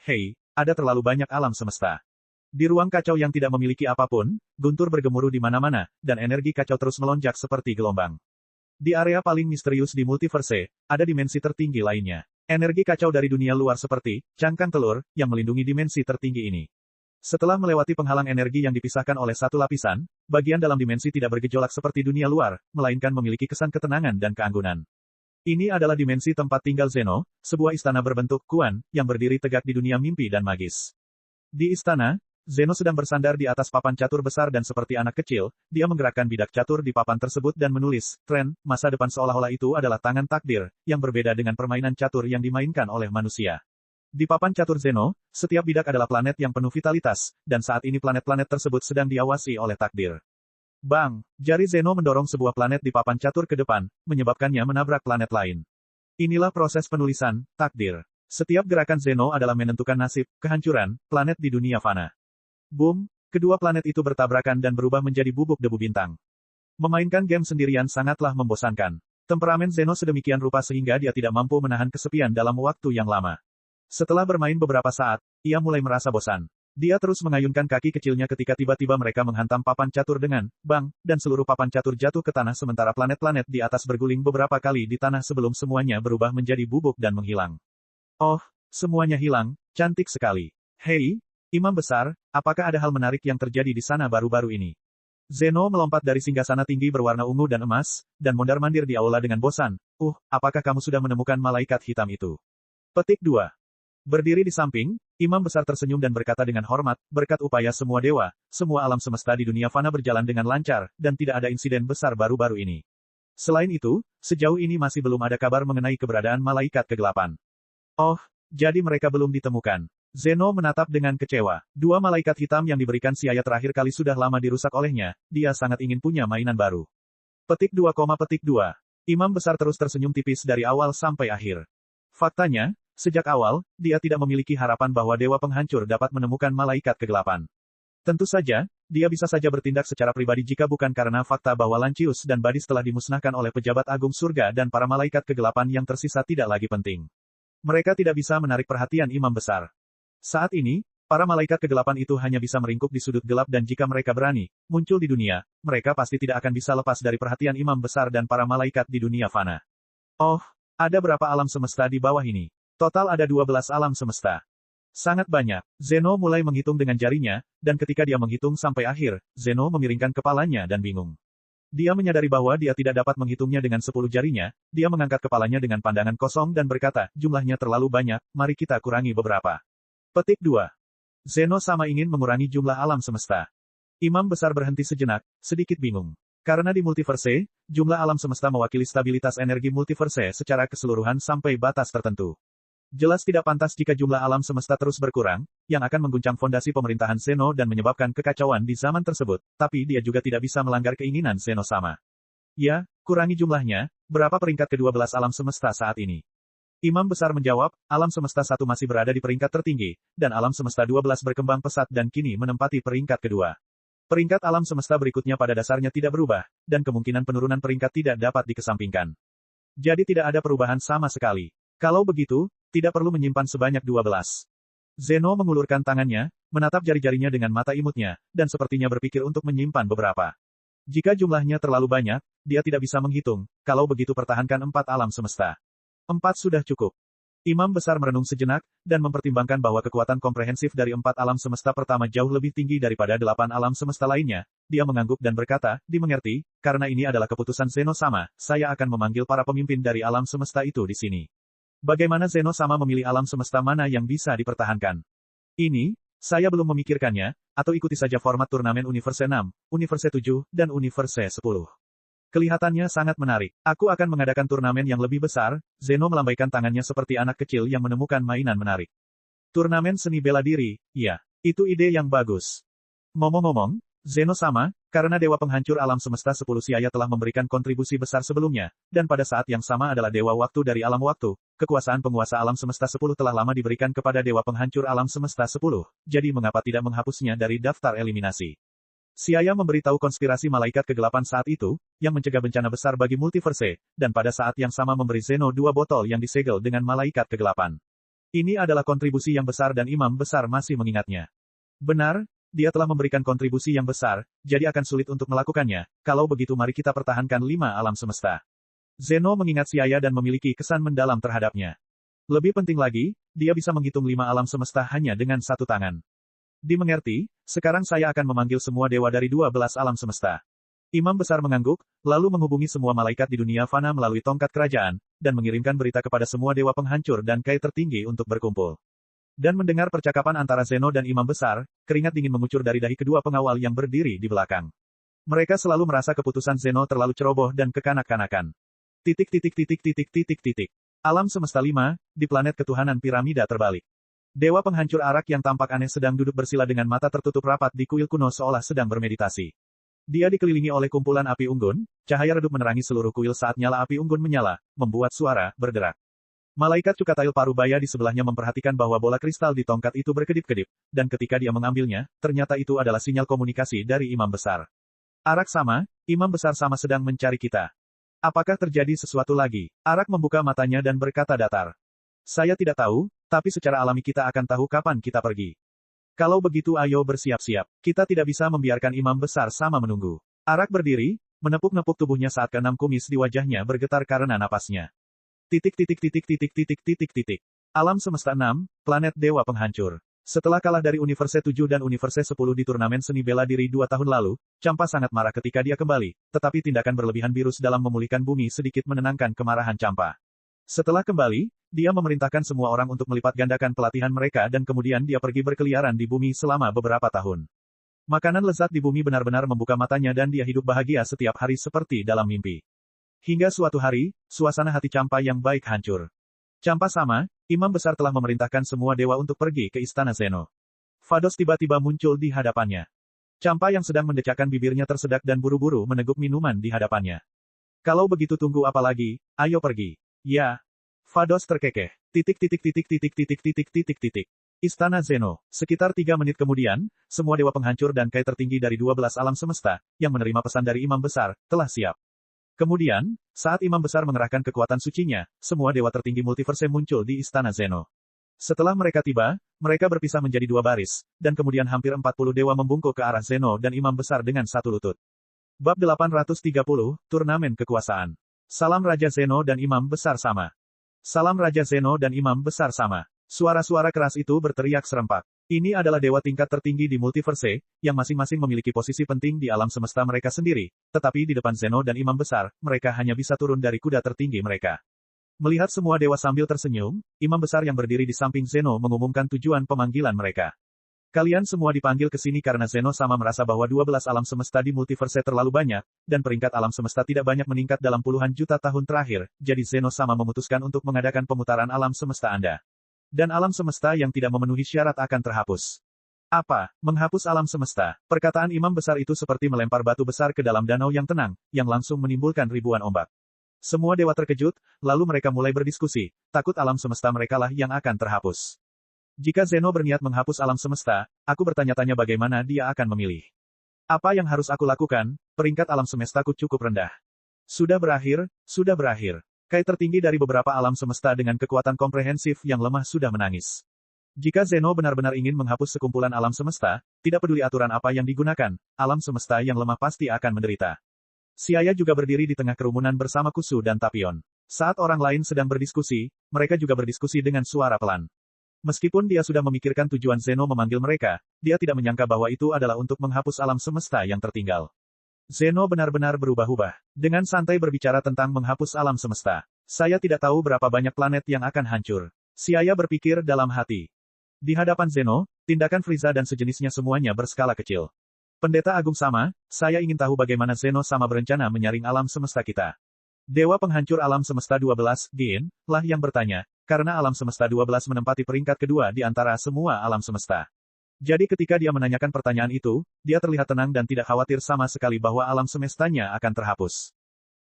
hei, ada terlalu banyak alam semesta. Di ruang kacau yang tidak memiliki apapun, guntur bergemuruh di mana-mana, dan energi kacau terus melonjak seperti gelombang. Di area paling misterius di multiverse, ada dimensi tertinggi lainnya. Energi kacau dari dunia luar seperti cangkang telur, yang melindungi dimensi tertinggi ini. Setelah melewati penghalang energi yang dipisahkan oleh satu lapisan, bagian dalam dimensi tidak bergejolak seperti dunia luar, melainkan memiliki kesan ketenangan dan keanggunan. Ini adalah dimensi tempat tinggal Zeno, sebuah istana berbentuk kuan, yang berdiri tegak di dunia mimpi dan magis. Di istana, Zeno sedang bersandar di atas papan catur besar dan seperti anak kecil, dia menggerakkan bidak catur di papan tersebut dan menulis, tren, masa depan seolah-olah itu adalah tangan takdir, yang berbeda dengan permainan catur yang dimainkan oleh manusia. Di papan catur Zeno, setiap bidak adalah planet yang penuh vitalitas, dan saat ini planet-planet tersebut sedang diawasi oleh takdir. Bang! Jari Zeno mendorong sebuah planet di papan catur ke depan, menyebabkannya menabrak planet lain. Inilah proses penulisan, takdir. Setiap gerakan Zeno adalah menentukan nasib, kehancuran, planet di dunia fana. Boom! Kedua planet itu bertabrakan dan berubah menjadi bubuk debu bintang. Memainkan game sendirian sangatlah membosankan. Temperamen Zeno sedemikian rupa sehingga dia tidak mampu menahan kesepian dalam waktu yang lama. Setelah bermain beberapa saat, ia mulai merasa bosan. Dia terus mengayunkan kaki kecilnya ketika tiba-tiba mereka menghantam papan catur dengan bang, dan seluruh papan catur jatuh ke tanah sementara planet-planet di atas berguling beberapa kali di tanah sebelum semuanya berubah menjadi bubuk dan menghilang. Oh, Semuanya hilang, cantik sekali. Hei, Imam Besar, apakah ada hal menarik yang terjadi di sana baru-baru ini? Zeno melompat dari singgasana tinggi berwarna ungu dan emas, dan mondar-mandir di aula dengan bosan. Apakah kamu sudah menemukan malaikat hitam itu? Petik 2. Berdiri di samping, Imam Besar tersenyum dan berkata dengan hormat, berkat upaya semua dewa, semua alam semesta di dunia fana berjalan dengan lancar, dan tidak ada insiden besar baru-baru ini. Selain itu, sejauh ini masih belum ada kabar mengenai keberadaan malaikat kegelapan. Oh, jadi mereka belum ditemukan. Zeno menatap dengan kecewa. Dua malaikat hitam yang diberikan Siaya terakhir kali sudah lama dirusak olehnya, dia sangat ingin punya mainan baru. Petik 2, petik 2. Imam Besar terus tersenyum tipis dari awal sampai akhir. Faktanya, sejak awal, dia tidak memiliki harapan bahwa Dewa Penghancur dapat menemukan malaikat kegelapan. Tentu saja, dia bisa saja bertindak secara pribadi jika bukan karena fakta bahwa Lancius dan Badis telah dimusnahkan oleh pejabat agung surga dan para malaikat kegelapan yang tersisa tidak lagi penting. Mereka tidak bisa menarik perhatian Imam Besar. Saat ini, para malaikat kegelapan itu hanya bisa meringkuk di sudut gelap dan jika mereka berani muncul di dunia, mereka pasti tidak akan bisa lepas dari perhatian Imam Besar dan para malaikat di dunia fana. Oh, ada berapa alam semesta di bawah ini? Total ada 12 alam semesta. Sangat banyak. Zeno mulai menghitung dengan jarinya, dan ketika dia menghitung sampai akhir, Zeno memiringkan kepalanya dan bingung. Dia menyadari bahwa dia tidak dapat menghitungnya dengan 10 jarinya, dia mengangkat kepalanya dengan pandangan kosong dan berkata, jumlahnya terlalu banyak, mari kita kurangi beberapa. Petik 2. Zeno sama ingin mengurangi jumlah alam semesta. Imam Besar berhenti sejenak, sedikit bingung. Karena di multiverse, jumlah alam semesta mewakili stabilitas energi multiverse secara keseluruhan sampai batas tertentu. Jelas tidak pantas jika jumlah alam semesta terus berkurang, yang akan mengguncang fondasi pemerintahan Zeno dan menyebabkan kekacauan di zaman tersebut, tapi dia juga tidak bisa melanggar keinginan Zeno sama. Ya, kurangi jumlahnya, berapa peringkat ke-12 alam semesta saat ini? Imam Besar menjawab, alam semesta 1 masih berada di peringkat tertinggi, dan alam semesta 12 berkembang pesat dan kini menempati peringkat kedua. Peringkat alam semesta berikutnya pada dasarnya tidak berubah, dan kemungkinan penurunan peringkat tidak dapat dikesampingkan. Jadi tidak ada perubahan sama sekali. Kalau begitu, tidak perlu menyimpan sebanyak 12. Zeno mengulurkan tangannya, menatap jari-jarinya dengan mata imutnya, dan sepertinya berpikir untuk menyimpan beberapa. Jika jumlahnya terlalu banyak, dia tidak bisa menghitung, kalau begitu pertahankan 4 alam semesta. 4 sudah cukup. Imam Besar merenung sejenak, dan mempertimbangkan bahwa kekuatan komprehensif dari 4 alam semesta pertama jauh lebih tinggi daripada 8 alam semesta lainnya. Dia mengangguk dan berkata, dimengerti, karena ini adalah keputusan Zeno sama, saya akan memanggil para pemimpin dari alam semesta itu di sini. Bagaimana Zeno sama memilih alam semesta mana yang bisa dipertahankan? Ini, saya belum memikirkannya, atau ikuti saja format turnamen Universe 6, Universe 7, dan Universe 10. Kelihatannya sangat menarik. Aku akan mengadakan turnamen yang lebih besar, Zeno melambaikan tangannya seperti anak kecil yang menemukan mainan menarik. Turnamen seni bela diri, iya, itu ide yang bagus. Ngomong-ngomong, Zeno sama, karena Dewa Penghancur Alam Semesta 10 Siaya telah memberikan kontribusi besar sebelumnya, dan pada saat yang sama adalah Dewa Waktu dari Alam Waktu, kekuasaan penguasa Alam Semesta 10 telah lama diberikan kepada Dewa Penghancur Alam Semesta 10, jadi mengapa tidak menghapusnya dari daftar eliminasi? Siaya memberitahu konspirasi malaikat kegelapan saat itu, yang mencegah bencana besar bagi multiverse, dan pada saat yang sama memberi Zeno 2 botol yang disegel dengan malaikat kegelapan. Ini adalah kontribusi yang besar dan Imam Besar masih mengingatnya. Benar, dia telah memberikan kontribusi yang besar, jadi akan sulit untuk melakukannya. Kalau begitu mari kita pertahankan 5 alam semesta. Zeno mengingat Siaya dan memiliki kesan mendalam terhadapnya. Lebih penting lagi, dia bisa menghitung 5 alam semesta hanya dengan 1 tangan. Dimengerti, sekarang saya akan memanggil semua dewa dari 12 alam semesta. Imam Besar mengangguk, lalu menghubungi semua malaikat di dunia fana melalui tongkat kerajaan, dan mengirimkan berita kepada semua dewa penghancur dan kai tertinggi untuk berkumpul. Dan mendengar percakapan antara Zeno dan Imam Besar, keringat dingin mengucur dari dahi kedua pengawal yang berdiri di belakang. Mereka selalu merasa keputusan Zeno terlalu ceroboh dan kekanak-kanakan. Alam semesta 5, di planet ketuhanan piramida terbalik. Dewa penghancur arak yang tampak aneh sedang duduk bersila dengan mata tertutup rapat di kuil kuno seolah sedang bermeditasi. Dia dikelilingi oleh kumpulan api unggun, cahaya redup menerangi seluruh kuil saat nyala api unggun menyala, membuat suara berderak. Malaikat Cukatail Parubaya di sebelahnya memperhatikan bahwa bola kristal di tongkat itu berkedip-kedip, dan ketika dia mengambilnya, ternyata itu adalah sinyal komunikasi dari Imam Besar. Arak sama, Imam Besar sama sedang mencari kita. Apakah terjadi sesuatu lagi? Arak membuka matanya dan berkata datar. Saya tidak tahu, tapi secara alami kita akan tahu kapan kita pergi. Kalau begitu ayo bersiap-siap. Kita tidak bisa membiarkan Imam Besar sama menunggu. Arak berdiri, menepuk-nepuk tubuhnya saat keenam kumis di wajahnya bergetar karena napasnya. Alam Semesta 6, Planet Dewa Penghancur. Setelah kalah dari Universe 7 dan Universe 10 di turnamen seni bela diri 2 tahun lalu, Champa sangat marah ketika dia kembali, tetapi tindakan berlebihan Virus dalam memulihkan bumi sedikit menenangkan kemarahan Champa. Setelah kembali, dia memerintahkan semua orang untuk melipat gandakan pelatihan mereka dan kemudian dia pergi berkeliaran di bumi selama beberapa tahun. Makanan lezat di bumi benar-benar membuka matanya dan dia hidup bahagia setiap hari seperti dalam mimpi. Hingga suatu hari, suasana hati Champa yang baik hancur. Champa sama, Imam Besar telah memerintahkan semua dewa untuk pergi ke Istana Zeno. Vados tiba-tiba muncul di hadapannya. Champa yang sedang mendecakkan bibirnya tersedak dan buru-buru meneguk minuman di hadapannya. Kalau begitu tunggu apa lagi, ayo pergi. Ya. Vados terkekeh. Istana Zeno. Sekitar 3 menit kemudian, semua dewa penghancur dan kai tertinggi dari 12 alam semesta, yang menerima pesan dari Imam Besar, telah siap. Kemudian, saat Imam Besar mengerahkan kekuatan sucinya, semua dewa tertinggi multiverse muncul di Istana Zeno. Setelah mereka tiba, mereka berpisah menjadi 2 baris, dan kemudian hampir 40 dewa membungkuk ke arah Zeno dan Imam Besar dengan satu lutut. Bab 830, Turnamen Kekuasaan. Salam Raja Zeno dan Imam Besar sama. Salam Raja Zeno dan Imam Besar sama. Suara-suara keras itu berteriak serempak. Ini adalah dewa tingkat tertinggi di multiverse, yang masing-masing memiliki posisi penting di alam semesta mereka sendiri, tetapi di depan Zeno dan Imam Besar, mereka hanya bisa turun dari kuda tertinggi mereka. Melihat semua dewa sambil tersenyum, Imam Besar yang berdiri di samping Zeno mengumumkan tujuan pemanggilan mereka. Kalian semua dipanggil ke sini karena Zeno sama merasa bahwa 12 alam semesta di multiverse terlalu banyak, dan peringkat alam semesta tidak banyak meningkat dalam puluhan juta tahun terakhir, jadi Zeno sama memutuskan untuk mengadakan pemutaran alam semesta Anda. Dan alam semesta yang tidak memenuhi syarat akan terhapus. Apa? Menghapus alam semesta? Perkataan Imam Besar itu seperti melempar batu besar ke dalam danau yang tenang, yang langsung menimbulkan ribuan ombak. Semua dewa terkejut, lalu mereka mulai berdiskusi, takut alam semesta merekalah yang akan terhapus. Jika Zeno berniat menghapus alam semesta, aku bertanya-tanya bagaimana dia akan memilih. Apa yang harus aku lakukan? Peringkat alam semestaku cukup rendah. Sudah berakhir, sudah berakhir. Kai tertinggi dari beberapa alam semesta dengan kekuatan komprehensif yang lemah sudah menangis. Jika Zeno benar-benar ingin menghapus sekumpulan alam semesta, tidak peduli aturan apa yang digunakan, alam semesta yang lemah pasti akan menderita. Siaya juga berdiri di tengah kerumunan bersama Kusu dan Tapion. Saat orang lain sedang berdiskusi, mereka juga berdiskusi dengan suara pelan. Meskipun dia sudah memikirkan tujuan Zeno memanggil mereka, dia tidak menyangka bahwa itu adalah untuk menghapus alam semesta yang tertinggal. Zeno benar-benar berubah-ubah. Dengan santai berbicara tentang menghapus alam semesta. Saya tidak tahu berapa banyak planet yang akan hancur. Siaya berpikir dalam hati. Di hadapan Zeno, tindakan Frieza dan sejenisnya semuanya berskala kecil. Pendeta Agung sama, saya ingin tahu bagaimana Zeno sama berencana menyaring alam semesta kita. Dewa penghancur alam semesta 12, Gin, lah yang bertanya, karena alam semesta 12 menempati peringkat kedua di antara semua alam semesta. Jadi ketika dia menanyakan pertanyaan itu, dia terlihat tenang dan tidak khawatir sama sekali bahwa alam semestanya akan terhapus.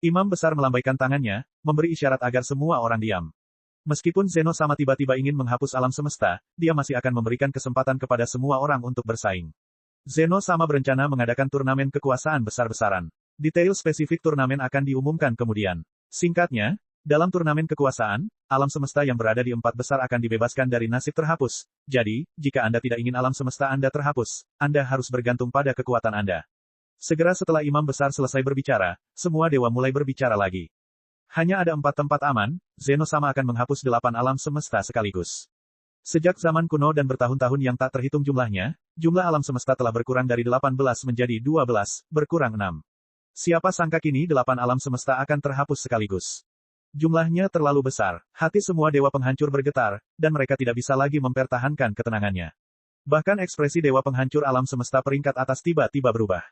Imam Besar melambaikan tangannya, memberi isyarat agar semua orang diam. Meskipun Zeno sama tiba-tiba ingin menghapus alam semesta, dia masih akan memberikan kesempatan kepada semua orang untuk bersaing. Zeno sama berencana mengadakan turnamen kekuasaan besar-besaran. Detail spesifik turnamen akan diumumkan kemudian. Singkatnya, dalam turnamen kekuasaan, alam semesta yang berada di 4 besar akan dibebaskan dari nasib terhapus. Jadi, jika Anda tidak ingin alam semesta Anda terhapus, Anda harus bergantung pada kekuatan Anda. Segera setelah Imam Besar selesai berbicara, semua dewa mulai berbicara lagi. Hanya ada 4 tempat aman, Zeno sama akan menghapus 8 alam semesta sekaligus. Sejak zaman kuno dan bertahun-tahun yang tak terhitung jumlahnya, jumlah alam semesta telah berkurang dari 18 menjadi 12, berkurang 6. Siapa sangka kini 8 alam semesta akan terhapus sekaligus. Jumlahnya terlalu besar, hati semua dewa penghancur bergetar, dan mereka tidak bisa lagi mempertahankan ketenangannya. Bahkan ekspresi dewa penghancur alam semesta peringkat atas tiba-tiba berubah.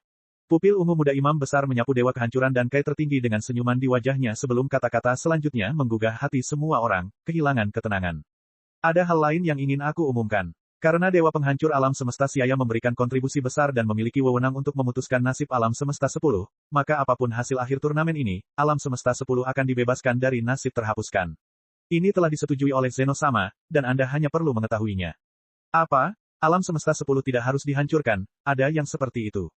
Pupil ungu muda Imam Besar menyapu dewa kehancuran dan kai tertinggi dengan senyuman di wajahnya sebelum kata-kata selanjutnya menggugah hati semua orang, kehilangan ketenangan. Ada hal lain yang ingin aku umumkan. Karena dewa penghancur alam semesta Siaya memberikan kontribusi besar dan memiliki wewenang untuk memutuskan nasib alam semesta 10, maka apapun hasil akhir turnamen ini, alam semesta 10 akan dibebaskan dari nasib terhapuskan. Ini telah disetujui oleh Zeno sama, dan Anda hanya perlu mengetahuinya. Apa? Alam semesta 10 tidak harus dihancurkan, ada yang seperti itu.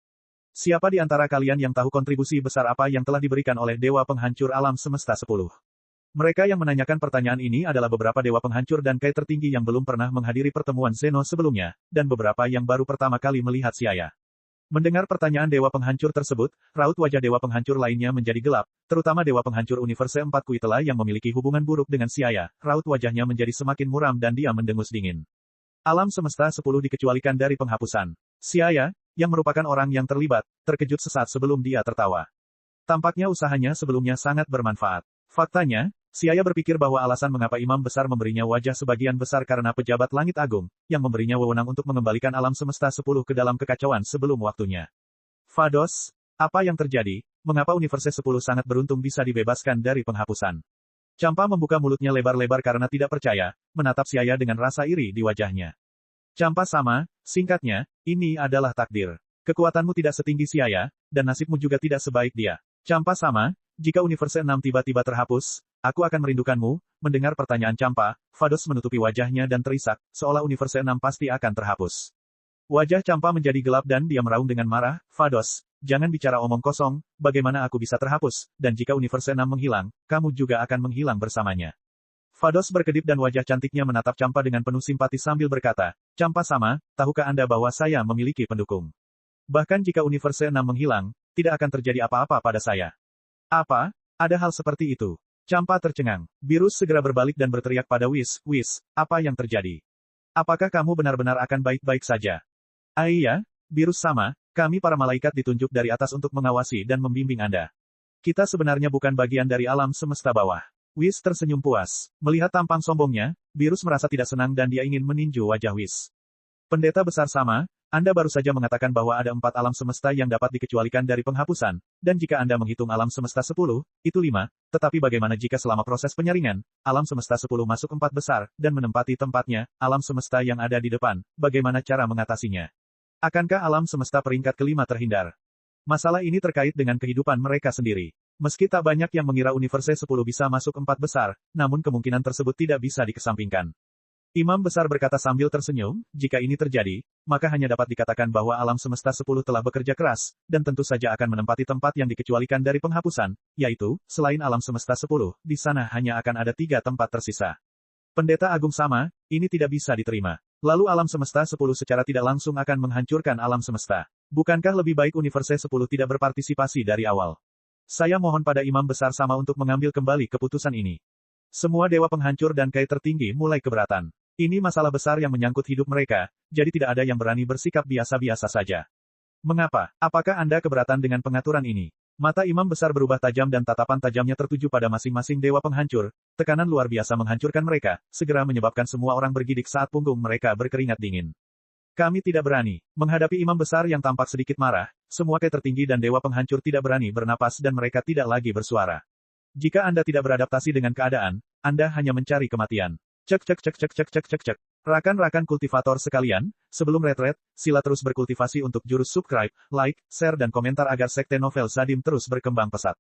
Siapa di antara kalian yang tahu kontribusi besar apa yang telah diberikan oleh dewa penghancur alam semesta 10? Mereka yang menanyakan pertanyaan ini adalah beberapa dewa penghancur dan kai tertinggi yang belum pernah menghadiri pertemuan Zeno sebelumnya, dan beberapa yang baru pertama kali melihat Siaya. Mendengar pertanyaan Dewa Penghancur tersebut, raut wajah Dewa Penghancur lainnya menjadi gelap, terutama Dewa Penghancur Universe 4 Kuitela yang memiliki hubungan buruk dengan Siaya, raut wajahnya menjadi semakin muram dan dia mendengus dingin. Alam semesta 10 dikecualikan dari penghapusan. Siaya, yang merupakan orang yang terlibat, terkejut sesaat sebelum dia tertawa. Tampaknya usahanya sebelumnya sangat bermanfaat. Faktanya, Siaya berpikir bahwa alasan mengapa Imam Besar memberinya wajah sebagian besar karena pejabat Langit Agung, yang memberinya wewenang untuk mengembalikan alam semesta 10 ke dalam kekacauan sebelum waktunya. Vados, apa yang terjadi? Mengapa Universe 10 sangat beruntung bisa dibebaskan dari penghapusan? Champa membuka mulutnya lebar-lebar karena tidak percaya, menatap Siaya dengan rasa iri di wajahnya. Champa sama, singkatnya, ini adalah takdir. Kekuatanmu tidak setinggi Siaya, dan nasibmu juga tidak sebaik dia. Champa sama, jika Universe 6 tiba-tiba terhapus, aku akan merindukanmu. Mendengar pertanyaan Champa, Vados menutupi wajahnya dan terisak, seolah Universe 6 pasti akan terhapus. Wajah Champa menjadi gelap dan dia meraung dengan marah, Vados, jangan bicara omong kosong, bagaimana aku bisa terhapus, dan jika Universe 6 menghilang, kamu juga akan menghilang bersamanya. Vados berkedip dan wajah cantiknya menatap Champa dengan penuh simpati sambil berkata, Champa sama, tahukah Anda bahwa saya memiliki pendukung? Bahkan jika Universe 6 menghilang, tidak akan terjadi apa-apa pada saya. Apa? Ada hal seperti itu? Champa tercengang. Beerus segera berbalik dan berteriak pada Whis, apa yang terjadi? Apakah kamu benar-benar akan baik-baik saja? Iya, Beerus sama, kami para malaikat ditunjuk dari atas untuk mengawasi dan membimbing Anda. Kita sebenarnya bukan bagian dari alam semesta bawah. Whis tersenyum puas. Melihat tampang sombongnya, Beerus merasa tidak senang dan dia ingin meninju wajah Whis. Pendeta besar sama, Anda baru saja mengatakan bahwa ada 4 alam semesta yang dapat dikecualikan dari penghapusan, dan jika Anda menghitung alam semesta 10, itu 5, tetapi bagaimana jika selama proses penyaringan, alam semesta 10 masuk 4 besar, dan menempati tempatnya, alam semesta yang ada di depan, bagaimana cara mengatasinya? Akankah alam semesta peringkat kelima terhindar? Masalah ini terkait dengan kehidupan mereka sendiri. Meski tak banyak yang mengira Universe 10 bisa masuk 4 besar, namun kemungkinan tersebut tidak bisa dikesampingkan. Imam Besar berkata sambil tersenyum, jika ini terjadi, maka hanya dapat dikatakan bahwa alam semesta 10 telah bekerja keras, dan tentu saja akan menempati tempat yang dikecualikan dari penghapusan, yaitu, selain alam semesta 10, di sana hanya akan ada 3 tempat tersisa. Pendeta Agung sama, ini tidak bisa diterima. Lalu alam semesta 10 secara tidak langsung akan menghancurkan alam semesta. Bukankah lebih baik Universe 10 tidak berpartisipasi dari awal? Saya mohon pada Imam Besar sama untuk mengambil kembali keputusan ini. Semua dewa penghancur dan Kai tertinggi mulai keberatan. Ini masalah besar yang menyangkut hidup mereka, jadi tidak ada yang berani bersikap biasa-biasa saja. Mengapa? Apakah Anda keberatan dengan pengaturan ini? Mata Imam Besar berubah tajam dan tatapan tajamnya tertuju pada masing-masing dewa penghancur. Tekanan luar biasa menghancurkan mereka, segera menyebabkan semua orang bergidik saat punggung mereka berkeringat dingin. Kami tidak berani. Menghadapi Imam Besar yang tampak sedikit marah, semua Kai tertinggi dan dewa penghancur tidak berani bernapas dan mereka tidak lagi bersuara. Jika Anda tidak beradaptasi dengan keadaan, Anda hanya mencari kematian. Cek. Rakan-rakan kultivator sekalian, sebelum retret, sila terus berkultivasi untuk jurus subscribe, like, share dan komentar agar sekte novel Sadim terus berkembang pesat.